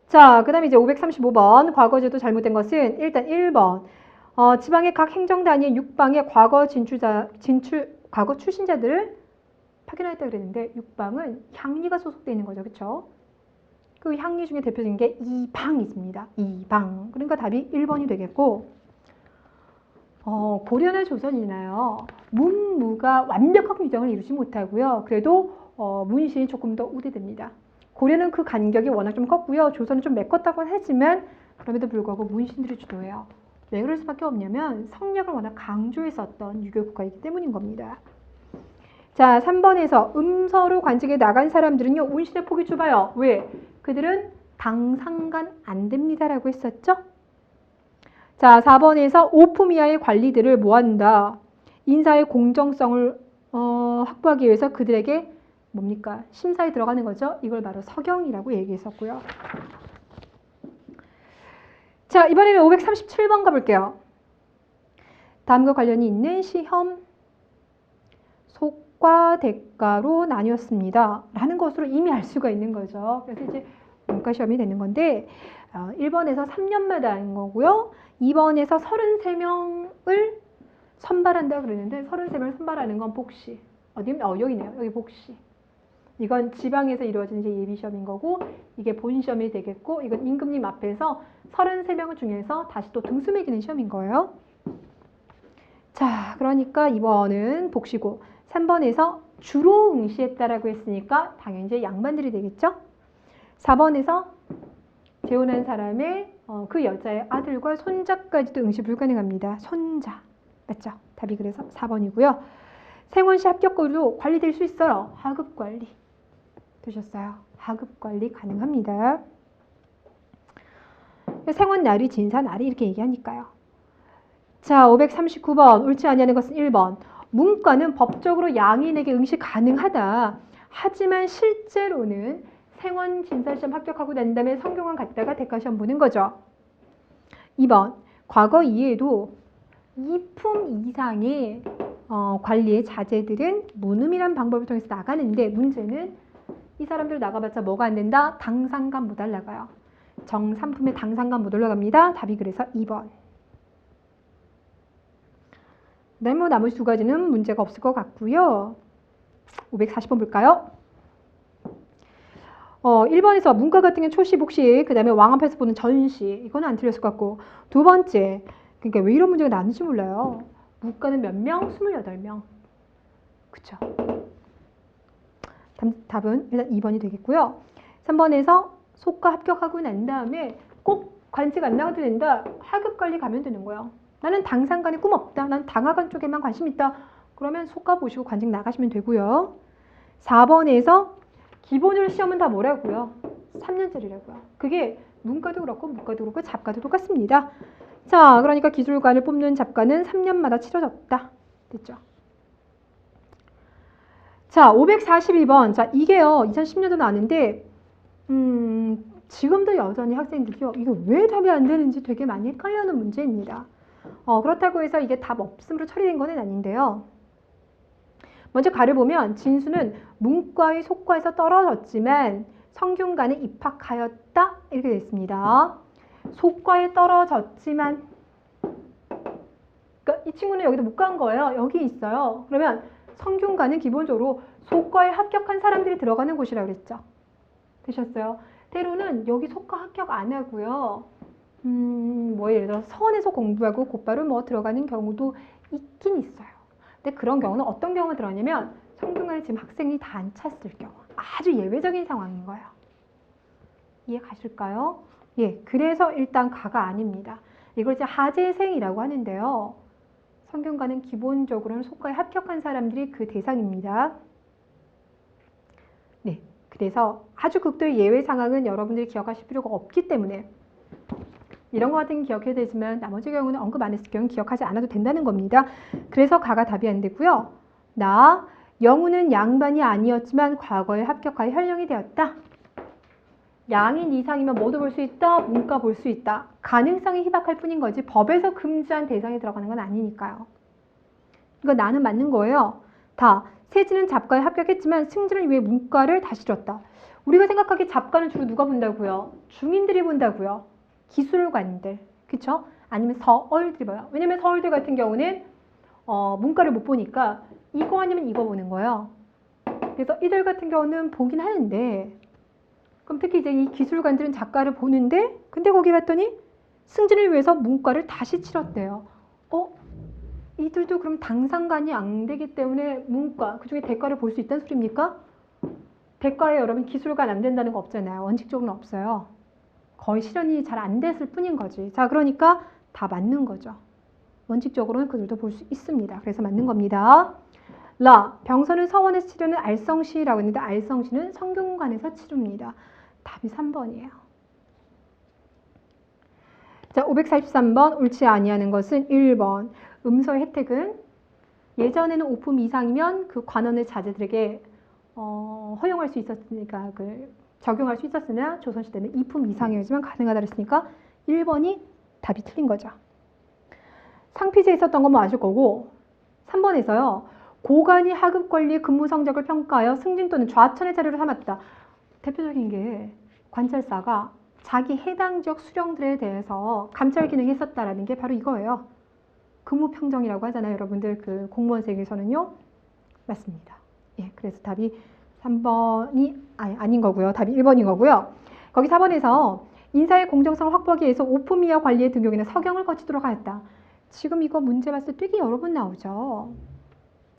자, 그 다음에 이제 535번 과거제도 잘못된 것은 일단 1번 지방의 각 행정단위의 6방의 과거 출신자들을 파견하였다 그랬는데 6방은 향리가 소속되어 있는 거죠. 그렇죠? 그 향리 중에 대표적인 게 이방이 있습니다. 이방. 그러니까 답이 1번이 되겠고 고려나 조선이나요. 문무가 완벽한 규정을 이루지 못하고요. 그래도 문신이 조금 더 우대됩니다. 고려는 그 간격이 워낙 좀 컸고요. 조선은 좀 메꿨다고 하지만 그럼에도 불구하고 문신들이 주도해요. 왜 그럴 수밖에 없냐면 성략을 워낙 강조했었던 유교 국가이기 때문인 겁니다. 자, 3번에서 음서로 관직에 나간 사람들은요. 운신의 폭이 좁아요. 왜? 그들은 당상관 안 됩니다라고 했었죠. 자, 4번에서 오품 이하의 관리들을 뭐한다? 인사의 공정성을 확보하기 위해서 그들에게 뭡니까? 심사에 들어가는 거죠. 이걸 바로 서경이라고 얘기했었고요. 자, 이번에는 537번 가볼게요. 다음과 관련이 있는 시험 속과 대가로 나뉘었습니다. 라는 것으로 이미 알 수가 있는 거죠. 그래서 이제 문과 시험이 되는 건데 1번에서 3년마다 하는 거고요. 2번에서 33명을 선발한다 그러는데 33명을 선발하는 건 복시. 여기네요. 여기 복시. 이건 지방에서 이루어지는 이제 예비시험인 거고 이게 본시험이 되겠고 이건 임금님 앞에서 33명 중에서 다시 또 등수 매기는 시험인 거예요. 자, 그러니까 2번은 복시고 3번에서 주로 응시했다라고 했으니까 당연히 이제 양반들이 되겠죠. 4번에서 재혼한 사람의 그 여자의 아들과 손자까지도 응시 불가능합니다. 손자. 맞죠? 답이 그래서 4번이고요. 생원시 합격으로 관리될 수 있어요. 하급관리. 되셨어요? 하급관리 가능합니다. 생원날이 진사날이 이렇게 얘기하니까요. 자, 539번 옳지 아니하는 것은 1번. 문과는 법적으로 양인에게 응시 가능하다. 하지만 실제로는 생원 진사시험 합격하고 난 다음에 성균관 갔다가 대과시험 보는 거죠. 2번. 과거 이외에도 2품 이상의 관리의 자제들은 문음이란 방법을 통해서 나가는데 문제는 이 사람들 나가봤자 뭐가 안 된다? 당상관 못 올라가요. 정3품에 당상관 못 올라갑니다. 답이 그래서 2번. 그다음에 뭐 나머지 두 가지는 문제가 없을 것 같고요. 540번 볼까요? 1번에서 문과 같은 경우는 초시, 복시, 그 다음에 왕 앞에서 보는 전시. 이거는 안 틀렸을 것 같고. 두 번째, 그러니까 왜 이런 문제가 나왔는지 몰라요. 문과는 몇 명? 28명. 그쵸? 답은 일단 2번이 되겠고요. 3번에서 속과 합격하고 난 다음에 꼭 관직 안 나가도 된다. 하급 관리 가면 되는 거예요. 나는 당상관에 꿈 없다. 난 당하관 쪽에만 관심 있다. 그러면 속과 보시고 관직 나가시면 되고요. 4번에서 기본으로 시험은 다 뭐라고요? 3년짜리라고요. 그게 문과도 그렇고 문과도 그렇고 잡과도 똑같습니다. 자, 그러니까 기술관을 뽑는 잡과는 3년마다 치러졌다. 됐죠? 자, 542번. 자, 이게요. 2010년도 나왔는데 지금도 여전히 학생들이요. 이거 왜 답이 안 되는지 되게 많이 헷갈려하는 문제입니다. 그렇다고 해서 이게 답 없음으로 처리된 건 아닌데요. 먼저 가를 보면 진수는 문과의 속과에서 떨어졌지만 성균관에 입학하였다 이렇게 되어 있습니다. 속과에 떨어졌지만 그러니까 이 친구는 여기도 못 간 거예요. 여기 있어요. 그러면 성균관은 기본적으로 속과에 합격한 사람들이 들어가는 곳이라고 그랬죠. 되셨어요? 때로는 여기 속과 합격 안 하고요. 뭐 예를 들어서 서원에서 공부하고 곧바로 뭐 들어가는 경우도 있긴 있어요. 근데 그런 경우는 어떤 경우가 들어가냐면 성균관에 지금 학생이 다 안 찼을 경우. 아주 예외적인 상황인 거예요. 이해 가실까요? 예, 그래서 일단 가가 아닙니다. 이걸 이제 하재생이라고 하는데요. 성균관은 기본적으로는 속과에 합격한 사람들이 그 대상입니다. 네, 그래서 아주 극도의 예외 상황은 여러분들이 기억하실 필요가 없기 때문에 이런 거 같은 건 기억해야 되지만 나머지 경우는 언급 안 했을 경우는 기억하지 않아도 된다는 겁니다. 그래서 가가 답이 안 되고요. 나, 영우는 양반이 아니었지만 과거에 합격하여 현령이 되었다. 양인 이상이면 뭐도 볼 수 있다? 문과 볼 수 있다. 가능성이 희박할 뿐인 거지 법에서 금지한 대상에 들어가는 건 아니니까요. 이거 나는 맞는 거예요. 다 세진은 잡과에 합격했지만 승진을 위해 문과를 다시 치렀다. 우리가 생각하기에 잡과는 주로 누가 본다고요? 중인들이 본다고요. 기술관들, 그쵸? 아니면 서얼들이 봐요. 왜냐면 서울대 같은 경우는 문과를 못 보니까 이거 아니면 이거 보는 거예요. 그래서 이들 같은 경우는 보긴 하는데 그럼 특히 이제 이 기술관들은 작가를 보는데 근데 거기 봤더니 승진을 위해서 문과를 다시 치렀대요. 이들도 그럼 당상관이 안 되기 때문에 문과, 그중에 대과를 볼 수 있다는 소리입니까? 대과에 여러분 기술관 안 된다는 거 없잖아요. 원칙적으로는 없어요. 거의 실현이 잘 안 됐을 뿐인 거지. 자, 그러니까 다 맞는 거죠. 원칙적으로는 그들도 볼 수 있습니다. 그래서 맞는 겁니다. 라, 병선은 서원에서 치르는 알성시라고 했는데 알성시는 성균관에서 치릅니다. 답이 3번이에요. 자, 543번 옳지 아니하는 것은 1번. 음서의 혜택은 예전에는 오품 이상이면 그 관원의 자제들에게 허용할 수 있었으니까 적용할 수 있었으나 조선시대는 2품 이상이었지만 가능하다 그랬으니까 1번이 답이 틀린 거죠. 상피제에 있었던 건 뭐 아실 거고 3번에서요. 고관이 하급 관리의 근무 성적을 평가하여 승진 또는 좌천의 자료로 삼았다. 대표적인 게 관찰사가 자기 해당 지역 수령들에 대해서 감찰 기능을 했었다라는 게 바로 이거예요. 근무평정이라고 하잖아요. 여러분들 그 공무원 세계에서는요. 맞습니다. 예, 그래서 답이 3번이 아닌 거고요. 답이 1번인 거고요. 거기 4번에서 인사의 공정성을 확보하기 위해서 오품 이하 관리의 등용이나 서경을 거치도록 하였다. 지금 이거 문제 봤을 때 되게 여러 번 나오죠.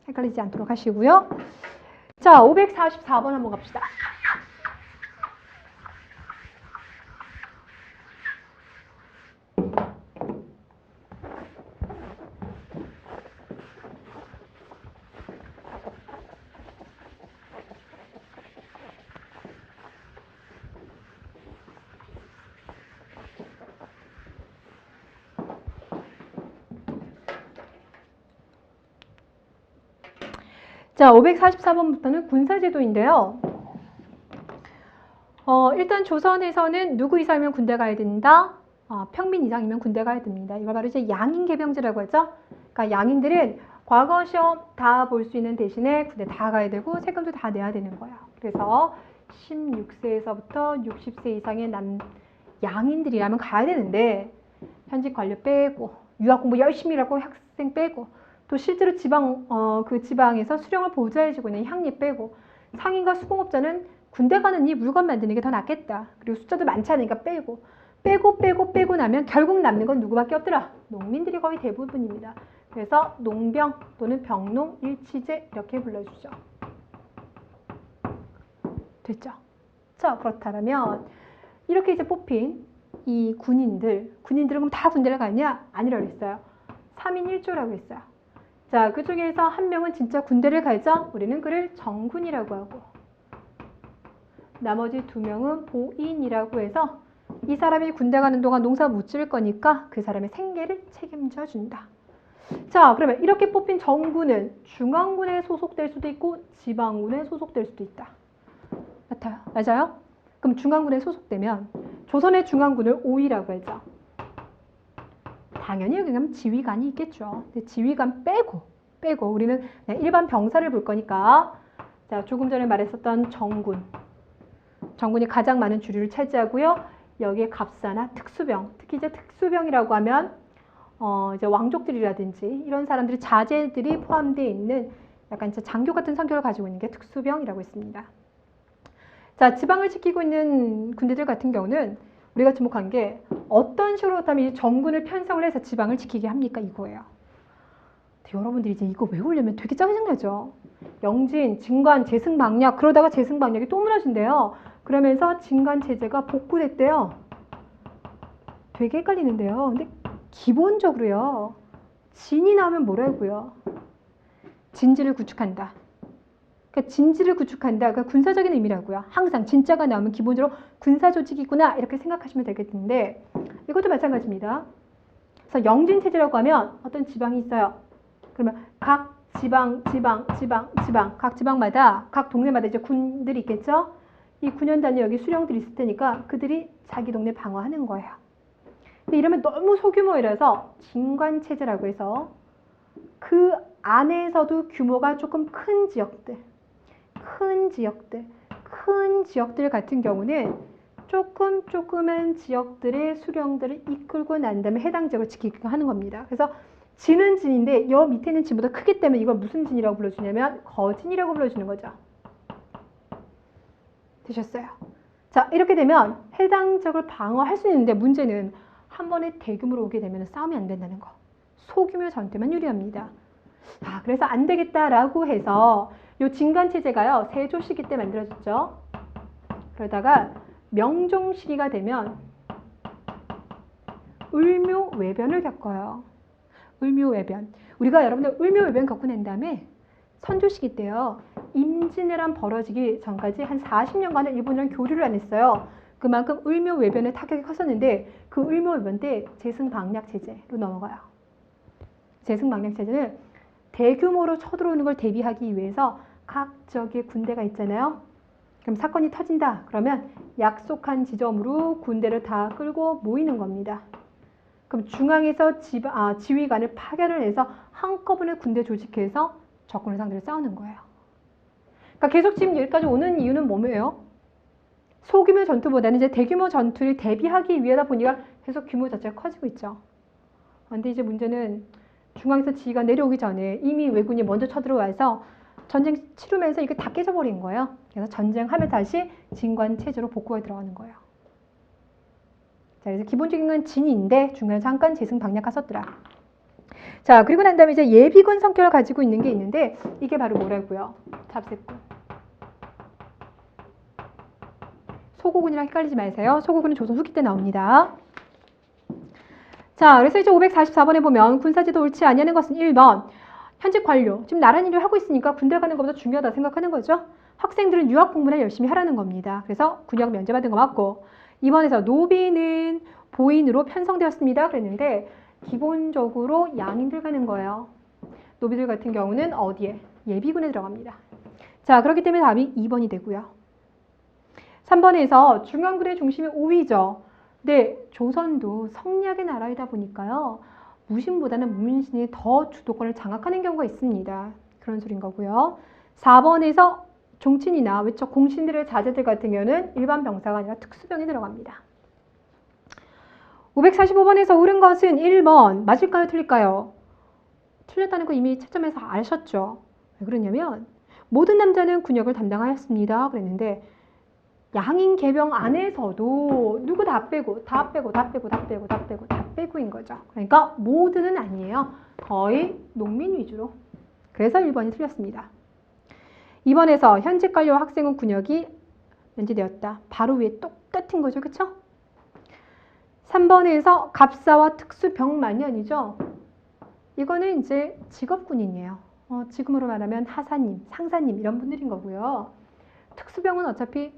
헷갈리지 않도록 하시고요. 자, 544번 한번 갑시다. 자, 544번부터는 군사제도인데요. 일단 조선에서는 누구 이상이면 군대 가야 된다. 평민 이상이면 군대 가야 됩니다. 이걸 바로 이제 양인 개병제라고 하죠. 그러니까 양인들은 과거 시험 다 볼 수 있는 대신에 군대 다 가야 되고 세금도 다 내야 되는 거예요. 그래서 16세에서부터 60세 이상의 양인들이라면 가야 되는데 현직 관료 빼고 유학 공부 열심히 하고 학생 빼고 또 실제로 그 지방에서 수령을 보좌해주고 있는 향리 빼고 상인과 수공업자는 군대 가느니 물건 만드는 게 더 낫겠다. 그리고 숫자도 많지 않으니까 빼고 나면 결국 남는 건 누구밖에 없더라. 농민들이 거의 대부분입니다. 그래서 농병 또는 병농 일치제 이렇게 불러주죠. 됐죠? 자, 그렇다면 이렇게 이제 뽑힌 이 군인들은 그럼 다 군대를 가냐? 아니라고 했어요. 3인 1조라고 했어요. 자, 그 중에서 한 명은 진짜 군대를 가죠? 우리는 그를 정군이라고 하고, 나머지 2명은 보인이라고 해서 이 사람이 군대 가는 동안 농사 못 지을 거니까 그 사람의 생계를 책임져 준다. 자, 그러면 이렇게 뽑힌 정군은 중앙군에 소속될 수도 있고 지방군에 소속될 수도 있다. 맞아요? 그럼 중앙군에 소속되면 조선의 중앙군을 오이라고 하죠. 당연히 여기 가면 지휘관이 있겠죠. 근데 지휘관 빼고 우리는 그냥 일반 병사를 볼 거니까, 자, 조금 전에 말했었던 정군이 가장 많은 주류를 차지하고요. 여기에 갑사나 특수병, 특히 이제 특수병이라고 하면 이제 왕족들이라든지 이런 사람들이 자제들이 포함되어 있는 약간 이제 장교 같은 성격을 가지고 있는 게 특수병이라고 있습니다. 자, 지방을 지키고 있는 군대들 같은 경우는 우리가 주목한 게 어떤 식으로 그렇다면 이 정군을 편성을 해서 지방을 지키게 합니까? 이거예요. 여러분들이 이제 이거 외우려면 되게 짜증나죠. 영진, 진관, 재승방략, 그러다가 재승방략이 또 무너진대요. 그러면서 진관체제가 복구됐대요. 되게 헷갈리는데요. 근데 기본적으로요, 진이 나오면 뭐라고요? 진지를 구축한다. 그러니까 진지를 구축한다. 그러니까 군사적인 의미라고요. 항상 진자가 나오면 기본적으로 군사 조직이구나 이렇게 생각하시면 되겠는데, 이것도 마찬가지입니다. 그래서 영진체제라고 하면 어떤 지방이 있어요. 그러면 각 각 지방마다, 각 동네마다 이제 군들이 있겠죠. 이 군현 단위 여기 수령들이 있을 테니까 그들이 자기 동네 방어하는 거예요. 근데 이러면 너무 소규모이라서 진관체제라고 해서 그 안에서도 규모가 조금 큰 지역들 같은 경우는 조그만 지역들의 수령들을 이끌고 난 다음에 해당 지역을 지키게 하는 겁니다. 그래서 진은 진인데 여 밑에 있는 진보다 크기 때문에 이걸 무슨 진이라고 불러주냐면 거진이라고 불러주는 거죠. 되셨어요? 자, 이렇게 되면 해당 지역을 방어할 수 있는데 문제는 한 번에 대규모로 오게 되면 싸움이 안 된다는 거. 소규모 전투만 유리합니다. 자, 그래서 안 되겠다라고 해서 이 진관체제가요, 세조 시기 때 만들어졌죠. 그러다가 명종 시기가 되면 을묘외변을 겪어요. 을묘외변. 우리가 여러분들 을묘외변 겪고 난 다음에 선조 시기 때요, 임진왜란 벌어지기 전까지 한 40년간은 일본이랑 교류를 안 했어요. 그만큼 을묘외변의 타격이 컸었는데 그 을묘외변 때 재승방략체제로 넘어가요. 재승방략체제는 대규모로 쳐들어오는 걸 대비하기 위해서 각 지역에 군대가 있잖아요. 그럼 사건이 터진다. 그러면 약속한 지점으로 군대를 다 끌고 모이는 겁니다. 그럼 중앙에서 지휘관을 파견을 해서 한꺼번에 군대 조직해서 적군을 상대로 싸우는 거예요. 그러니까 계속 지금 여기까지 오는 이유는 뭐예요? 소규모 전투보다는 이제 대규모 전투를 대비하기 위하다 보니까 계속 규모 자체가 커지고 있죠. 그런데 이제 문제는 중앙에서 지휘가 내려오기 전에 이미 왜군이 먼저 쳐들어와서 전쟁 치르면서 이게 다 깨져버린 거예요. 그래서 전쟁하면 다시 진관체제로 복구가 들어가는 거예요. 자, 그래서 기본적인 건 진인데 중간에 잠깐 재승방략했었더라. 자, 그리고 난 다음에 이제 예비군 성격을 가지고 있는 게 있는데 이게 바로 뭐라고요? 잡세군. 소고군이랑 헷갈리지 마세요. 소고군은 조선 후기 때 나옵니다. 자, 그래서 이제 544번에 보면 군사제도 옳지 아니하는 것은 1번 현직 관료, 지금 나란 일을 하고 있으니까 군대 가는 것보다 중요하다 생각하는 거죠. 학생들은 유학 공부나 열심히 하라는 겁니다. 그래서 군역 면제받은 거 맞고, 2번에서 노비는 보인으로 편성되었습니다. 그랬는데 기본적으로 양인들 가는 거예요. 노비들 같은 경우는 어디에? 예비군에 들어갑니다. 자, 그렇기 때문에 답이 2번이 되고요. 3번에서 중앙군의 중심이 오위죠. 근데 조선도 성략의 나라이다 보니까요, 무신보다는 문신이 더 주도권을 장악하는 경우가 있습니다. 그런 소린 거고요. 4번에서 종친이나 외척 공신들의 자제들 같은 경우는 일반 병사가 아니라 특수병에 들어갑니다. 545번에서 옳은 것은 1번 맞을까요? 틀릴까요? 틀렸다는 거 이미 채점에서 아셨죠? 왜 그러냐면 모든 남자는 군역을 담당하였습니다. 그랬는데 양인 개병 안에서도 누구 다 빼고인 거죠. 그러니까 모두는 아니에요. 거의 농민 위주로. 그래서 1번이 틀렸습니다. 2번에서 현직 관료와 학생은 군역이 면제되었다. 바로 위에 똑같은 거죠. 그쵸? 3번에서 갑사와 특수병만년이죠. 이거는 이제 직업군인이에요. 지금으로 말하면 하사님, 상사님 이런 분들인 거고요. 특수병은 어차피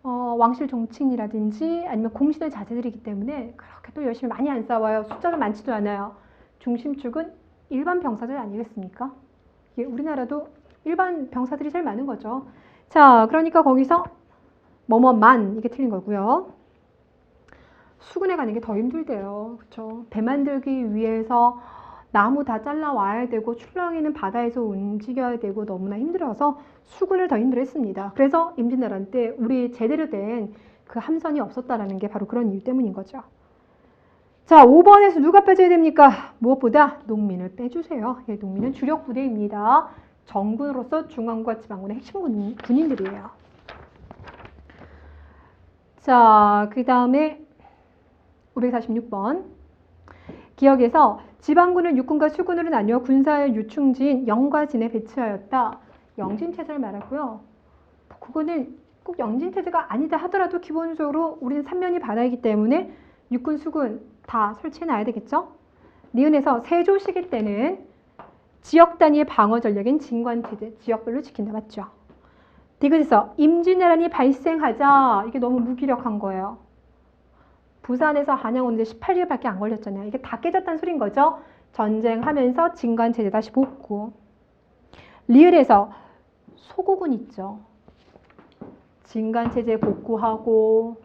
왕실 종친이라든지 아니면 공신의 자제들이기 때문에 그렇게 또 열심히 많이 안 싸워요. 숫자가 많지도 않아요. 중심축은 일반 병사들 아니겠습니까? 이게 우리나라도 일반 병사들이 제일 많은 거죠. 자, 그러니까 거기서 뭐뭐만 이게 틀린 거고요. 수군에 가는 게 더 힘들대요. 그렇죠? 배 만들기 위해서 나무 다 잘라 와야 되고 출렁이는 바다에서 움직여야 되고 너무나 힘들어서 수군을 더 힘들어했습니다. 그래서 임진왜란 때 우리 제대로 된 그 함선이 없었다라는 게 바로 그런 이유 때문인 거죠. 자, 5번에서 누가 빼줘야 됩니까? 무엇보다 농민을 빼주세요. 예, 농민은 주력 부대입니다. 정군으로서 중앙과 지방군의 핵심 군인들이에요. 자, 그 다음에 546번. 기역에서 지방군을 육군과 수군으로 나뉘어 군사의 유충지인 영과 진에 배치하였다. 영진체제를 말하고요. 그거는 꼭 영진체제가 아니다 하더라도 기본적으로 우리는 3면이 바다이기 때문에 육군, 수군 다 설치해놔야 되겠죠? 니은에서 세조 시기 때는 지역 단위의 방어 전략인 진관체제, 지역별로 지킨다. 맞죠? 디귿에서 임진왜란이 발생하자 이게 너무 무기력한 거예요. 부산에서 한양 오는데 18일밖에 안 걸렸잖아요. 이게 다 깨졌다는 소린 거죠. 전쟁하면서 진관체제 다시 복구. 리을에서 소고군 있죠. 진관체제 복구하고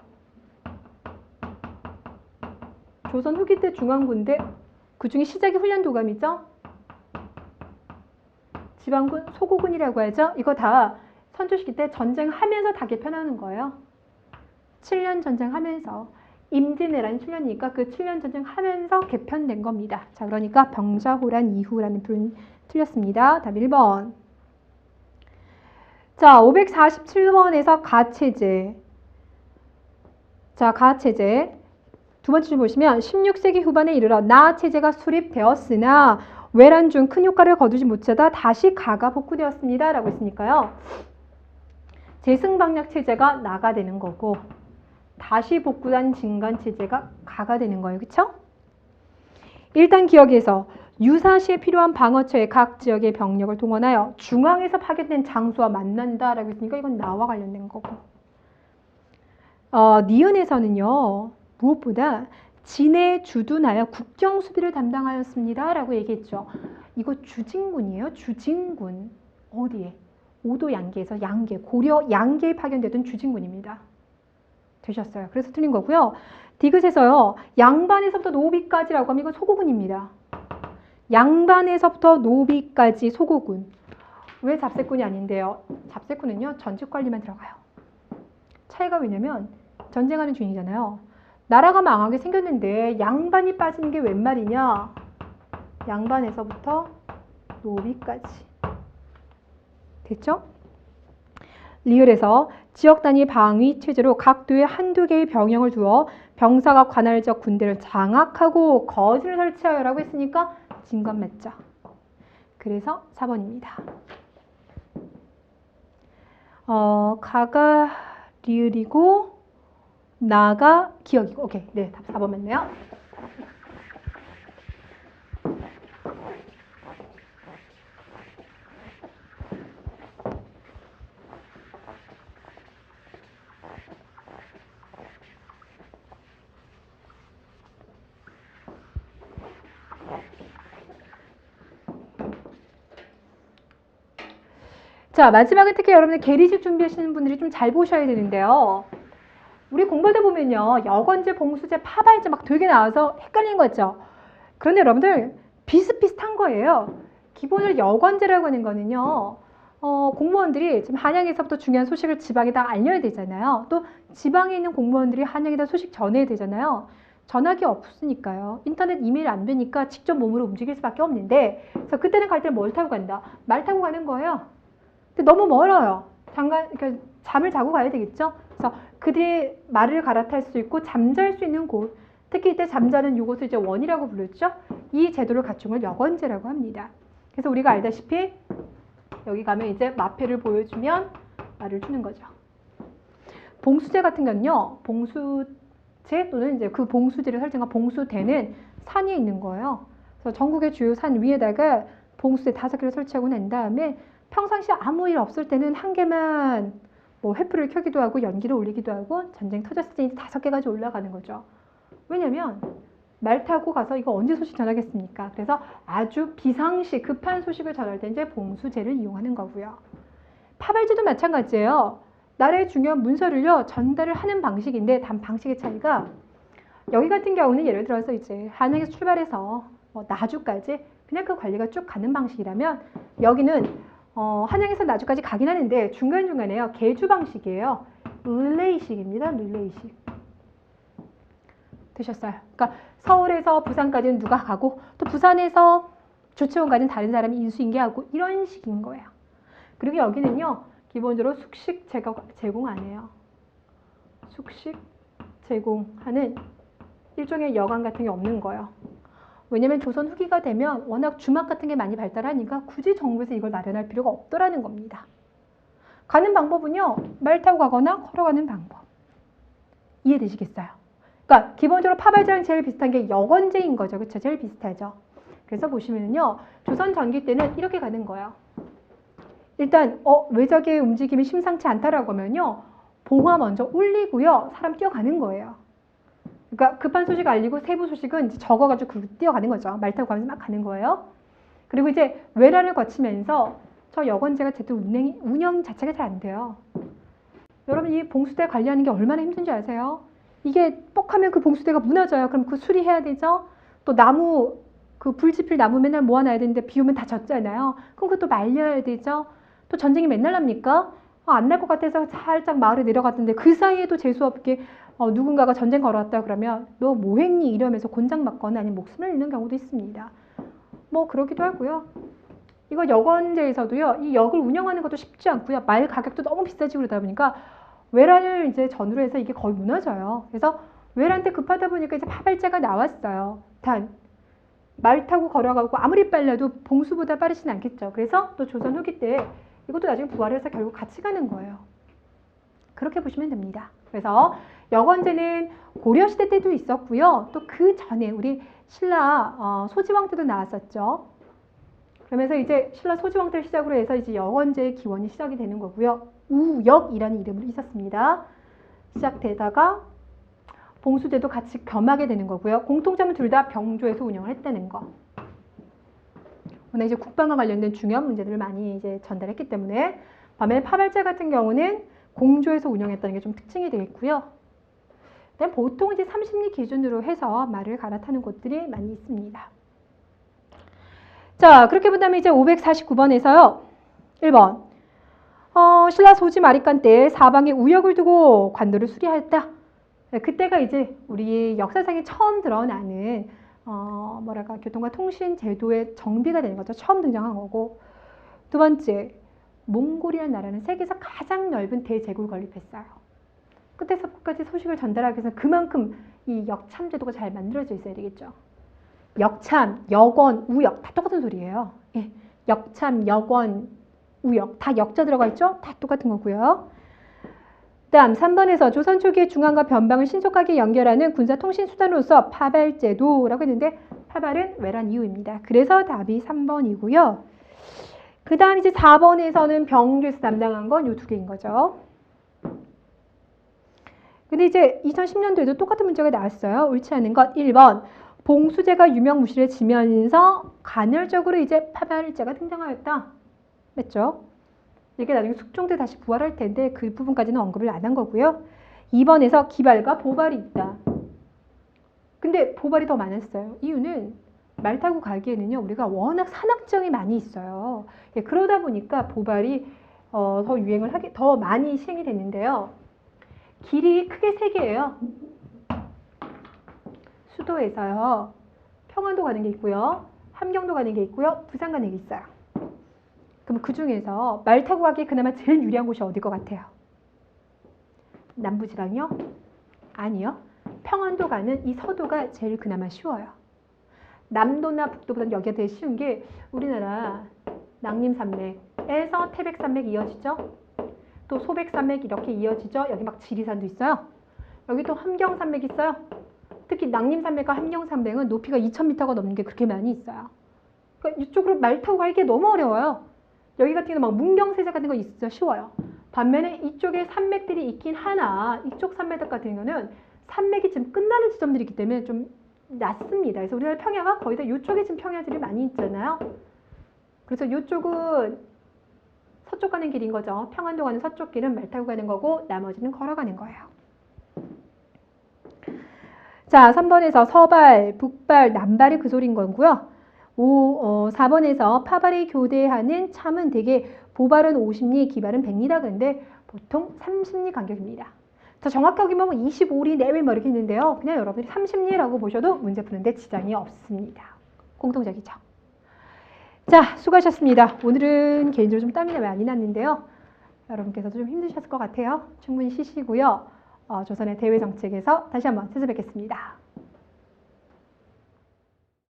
조선 후기 때 중앙군대 그중에 시작이 훈련도감이죠. 지방군 소고군이라고 하죠. 이거 다 선조시기 때 전쟁하면서 다 개편하는 거예요. 7년 전쟁하면서. 임진왜란 7년이니까 그 7년 전쟁하면서 개편된 겁니다. 자, 그러니까 병자호란 이후라는 표현 틀렸습니다. 답 1번. 자, 547번에서 가체제. 자, 가체제. 두 번째 줄 보시면 16세기 후반에 이르러 나체제가 수립되었으나 외란 중 큰 효과를 거두지 못하다 다시 가가 복구되었습니다. 라고 했으니까요. 제승방략체제가 나가 되는 거고 다시 복구한 진관체제가 가가 되는 거예요. 그쵸? 일단 기억에서 유사시에 필요한 방어처에 각 지역의 병력을 동원하여 중앙에서 파견된 장수와 만난다라고 했으니까 이건 나와 관련된 거고. 니은에서는요. 무엇보다 진에 주둔하여 국경 수비를 담당하였습니다. 라고 얘기했죠. 이거 주진군이에요. 주진군. 어디에? 오도 양계에서 양계, 고려 양계에 파견되던 주진군입니다. 되셨어요. 그래서 틀린 거고요. 디귿에서요. 양반에서부터 노비까지라고 하면 이건 소고군입니다. 양반에서부터 노비까지 소고군. 왜 잡세꾼이 아닌데요? 잡세꾼은요. 전직관리만 들어가요. 차이가 왜냐면 전쟁하는 중이잖아요. 나라가 망하게 생겼는데 양반이 빠지는 게 웬 말이냐? 양반에서부터 노비까지. 됐죠? 리을에서 지역 단위 방위 체제로 각 도에 한두 개의 병영을 두어 병사가 관할적 군대를 장악하고 거진을 설치하여라고 했으니까 진관 맞죠? 그래서 4번입니다. 가가 리을이고 나가 기억이고. 오케이. 네, 답 4번 맞네요. 자, 마지막은 특히 여러분들 계리식 준비하시는 분들이 좀 잘 보셔야 되는데요. 우리 공부하다 보면요. 여건제, 봉수제, 파발제 막 되게 나와서 헷갈리는 거 있죠. 그런데 여러분들 비슷비슷한 거예요. 기본을 여건제라고 하는 거는요. 공무원들이 지금 한양에서부터 중요한 소식을 지방에다 알려야 되잖아요. 또 지방에 있는 공무원들이 한양에다 소식 전해야 되잖아요. 전화기 없으니까요. 인터넷 이메일 안 되니까 직접 몸으로 움직일 수밖에 없는데, 그래서 그때는 갈 때는 뭘 타고 간다? 말 타고 가는 거예요. 근데 너무 멀어요. 잠깐 그러니까 잠을 자고 가야 되겠죠. 그래서 그들이 말을 갈아탈 수 있고 잠잘 수 있는 곳, 특히 이때 잠자는 이곳을 이제 원이라고 부르죠. 이 제도를 갖춘 걸 여건제라고 합니다. 그래서 우리가 알다시피 여기 가면 이제 마패를 보여주면 말을 주는 거죠. 봉수제 같은 경우는요, 봉수제 또는 이제 그 봉수제를 설정한 봉수대는 산 위에 있는 거예요. 그래서 전국의 주요 산 위에다가 봉수대 5개를 설치하고 난 다음에 평상시에 아무 일 없을 때는 한 개만 뭐 횃불을 켜기도 하고 연기를 올리기도 하고 전쟁 터졌을 때 5개까지 올라가는 거죠. 왜냐면 말 타고 가서 이거 언제 소식 전하겠습니까? 그래서 아주 비상시 급한 소식을 전할 때 이제 봉수제를 이용하는 거고요. 파발제도 마찬가지예요. 나라의 중요한 문서를요 전달을 하는 방식인데 단 방식의 차이가 여기 같은 경우는 예를 들어서 이제 한양에서 출발해서 나주까지 그냥 그 관리가 쭉 가는 방식이라면 여기는 한양에서 나주까지 가긴 하는데 중간중간에요 계주 방식이에요. 릴레이식입니다. 릴레이식. 되셨어요? 그러니까 서울에서 부산까지는 누가 가고 또 부산에서 조치원까지는 다른 사람이 인수인계하고 이런 식인 거예요. 그리고 여기는요 기본적으로 숙식 제공 안 해요. 숙식 제공하는 일종의 여관 같은 게 없는 거예요. 왜냐면 조선 후기가 되면 워낙 주막 같은 게 많이 발달하니까 굳이 정부에서 이걸 마련할 필요가 없더라는 겁니다. 가는 방법은요 말 타고 가거나 걸어가는 방법. 이해되시겠어요? 그러니까 기본적으로 파발제랑 제일 비슷한 게 여건제인 거죠. 그렇죠? 제일 비슷하죠. 그래서 보시면은요 조선 전기 때는 이렇게 가는 거예요. 일단 외적의 움직임이 심상치 않다라고 하면요 봉화 먼저 울리고요 사람 뛰어가는 거예요. 그러니까 급한 소식 알리고 세부 소식은 이제 적어가지고 뛰어가는 거죠. 말 타고 가면서 막 가는 거예요. 그리고 이제 외란을 거치면서 저 여건제가 제대로 운영 자체가 잘 안 돼요. 여러분 이 봉수대 관리하는 게 얼마나 힘든지 아세요? 이게 뻑하면 그 봉수대가 무너져요. 그럼 그 수리해야 되죠. 또 나무 그 불지필 나무 맨날 모아놔야 되는데 비 오면 다 젖잖아요. 그럼 그것도 말려야 되죠. 또 전쟁이 맨날 납니까? 안 날 것 같아서 살짝 마을에 내려갔던데 그 사이에도 재수없게 누군가가 전쟁 걸어왔다 그러면 너 뭐 했니? 이러면서 곤장 맞거나 아니면 목숨을 잃는 경우도 있습니다. 뭐 그러기도 하고요. 이거 여건제에서도요. 이 역을 운영하는 것도 쉽지 않고요. 말 가격도 너무 비싸지고 그러다 보니까 외란을 이제 전후로 해서 이게 거의 무너져요. 그래서 외란 때 급하다 보니까 이제 파발제가 나왔어요. 단 말 타고 걸어가고 아무리 빨라도 봉수보다 빠르진 않겠죠. 그래서 또 조선 후기 때 이것도 나중에 부활을 해서 결국 같이 가는 거예요. 그렇게 보시면 됩니다. 그래서 여건제는 고려시대 때도 있었고요. 또 그 전에 우리 신라 소지왕 때도 나왔었죠. 그러면서 이제 신라 소지왕 때를 시작으로 해서 이제 여건제의 기원이 시작이 되는 거고요. 우역이라는 이름으로 있었습니다. 시작되다가 봉수제도 같이 겸하게 되는 거고요. 공통점은 둘 다 병조에서 운영을 했다는 거. 오늘 이제 국방과 관련된 중요한 문제들을 많이 이제 전달했기 때문에 반면에 파발제 같은 경우는 공조에서 운영했다는 게 좀 특징이 되겠고요. 보통 이제 30리 기준으로 해서 말을 갈아타는 곳들이 많이 있습니다. 자, 그렇게 본다면 이제 549번에서요. 1번. 신라 소지 마리간 때 사방에 우역을 두고 관도를 수리하였다. 그때가 이제 우리 역사상에 처음 드러나는 교통과 통신 제도의 정비가 되는 거죠. 처음 등장한 거고. 두 번째, 몽골이라는 나라는 세계에서 가장 넓은 대제국을 건립했어요. 끝에서 끝까지 소식을 전달하기 위해서 그만큼 이 역참 제도가 잘 만들어져 있어야 되겠죠. 역참, 여권, 우역 다 똑같은 소리예요. 예. 역참, 여권, 우역 다 역자 들어가 있죠? 다 똑같은 거고요. 다음 3번에서 조선 초기의 중앙과 변방을 신속하게 연결하는 군사 통신 수단으로서 파발제도라고 했는데 파발은 외란 이후입니다. 그래서 답이 3번이고요. 그 다음 이제 4번에서는 병조에서 담당한 건 이 두 개인 거죠. 근데 이제 2010년도에도 똑같은 문제가 나왔어요. 옳지 않은 것 1번. 봉수제가 유명무실해지면서 간헐적으로 이제 파발제가 등장하였다. 맞죠? 이게 나중에 숙종 때 다시 부활할 텐데 그 부분까지는 언급을 안 한 거고요. 2번에서 기발과 보발이 있다. 근데 보발이 더 많았어요. 이유는 말 타고 가기에는요. 우리가 워낙 산악정이 많이 있어요. 그러다 보니까 보발이 더 유행을 하게 더 많이 시행이 됐는데요. 길이 크게 3개예요. 수도에서요. 평안도 가는 게 있고요. 함경도 가는 게 있고요. 부산 가는 게 있어요. 그럼 그 중에서 말 타고 가기 그나마 제일 유리한 곳이 어딜 것 같아요? 남부지방이요? 아니요. 평안도 가는 이 서도가 제일 그나마 쉬워요. 남도나 북도보다는 여기가 되게 쉬운 게 우리나라 낭림산맥에서 태백산맥 이어지죠? 또 소백산맥 이렇게 이어지죠? 여기 막 지리산도 있어요. 여기 또 함경산맥 있어요. 특히 낭림산맥과 함경산맥은 높이가 2000m가 넘는 게 그렇게 많이 있어요. 그러니까 이쪽으로 말 타고 가기 너무 어려워요. 여기 같은 경우는 막 문경세자 같은 거 있어 쉬워요. 반면에 이쪽에 산맥들이 있긴 하나 이쪽 산맥 같은 경우는 산맥이 지금 끝나는 지점들이 있기 때문에 좀 낮습니다. 그래서 우리나라 평야가 거의 다 이쪽에 지금 평야들이 많이 있잖아요. 그래서 이쪽은 서쪽 가는 길인 거죠. 평안도 가는 서쪽 길은 말 타고 가는 거고 나머지는 걸어가는 거예요. 자, 3번에서 서발, 북발, 남발이 그 소리인 거고요. 4번에서 파발이 교대하는 참은 대개 보발은 50리, 기발은 100리다. 그런데 보통 30리 간격입니다. 더 정확하게 보면 25리 내외 뭐 이렇게 있는데요. 그냥 여러분들이 30리라고 보셔도 문제 푸는데 지장이 없습니다. 공통적이죠. 자, 수고하셨습니다. 오늘은 개인적으로 좀 땀이 많이 났는데요. 여러분께서도 좀 힘드셨을 것 같아요. 충분히 쉬시고요. 조선의 대외정책에서 다시 한번 찾아뵙겠습니다.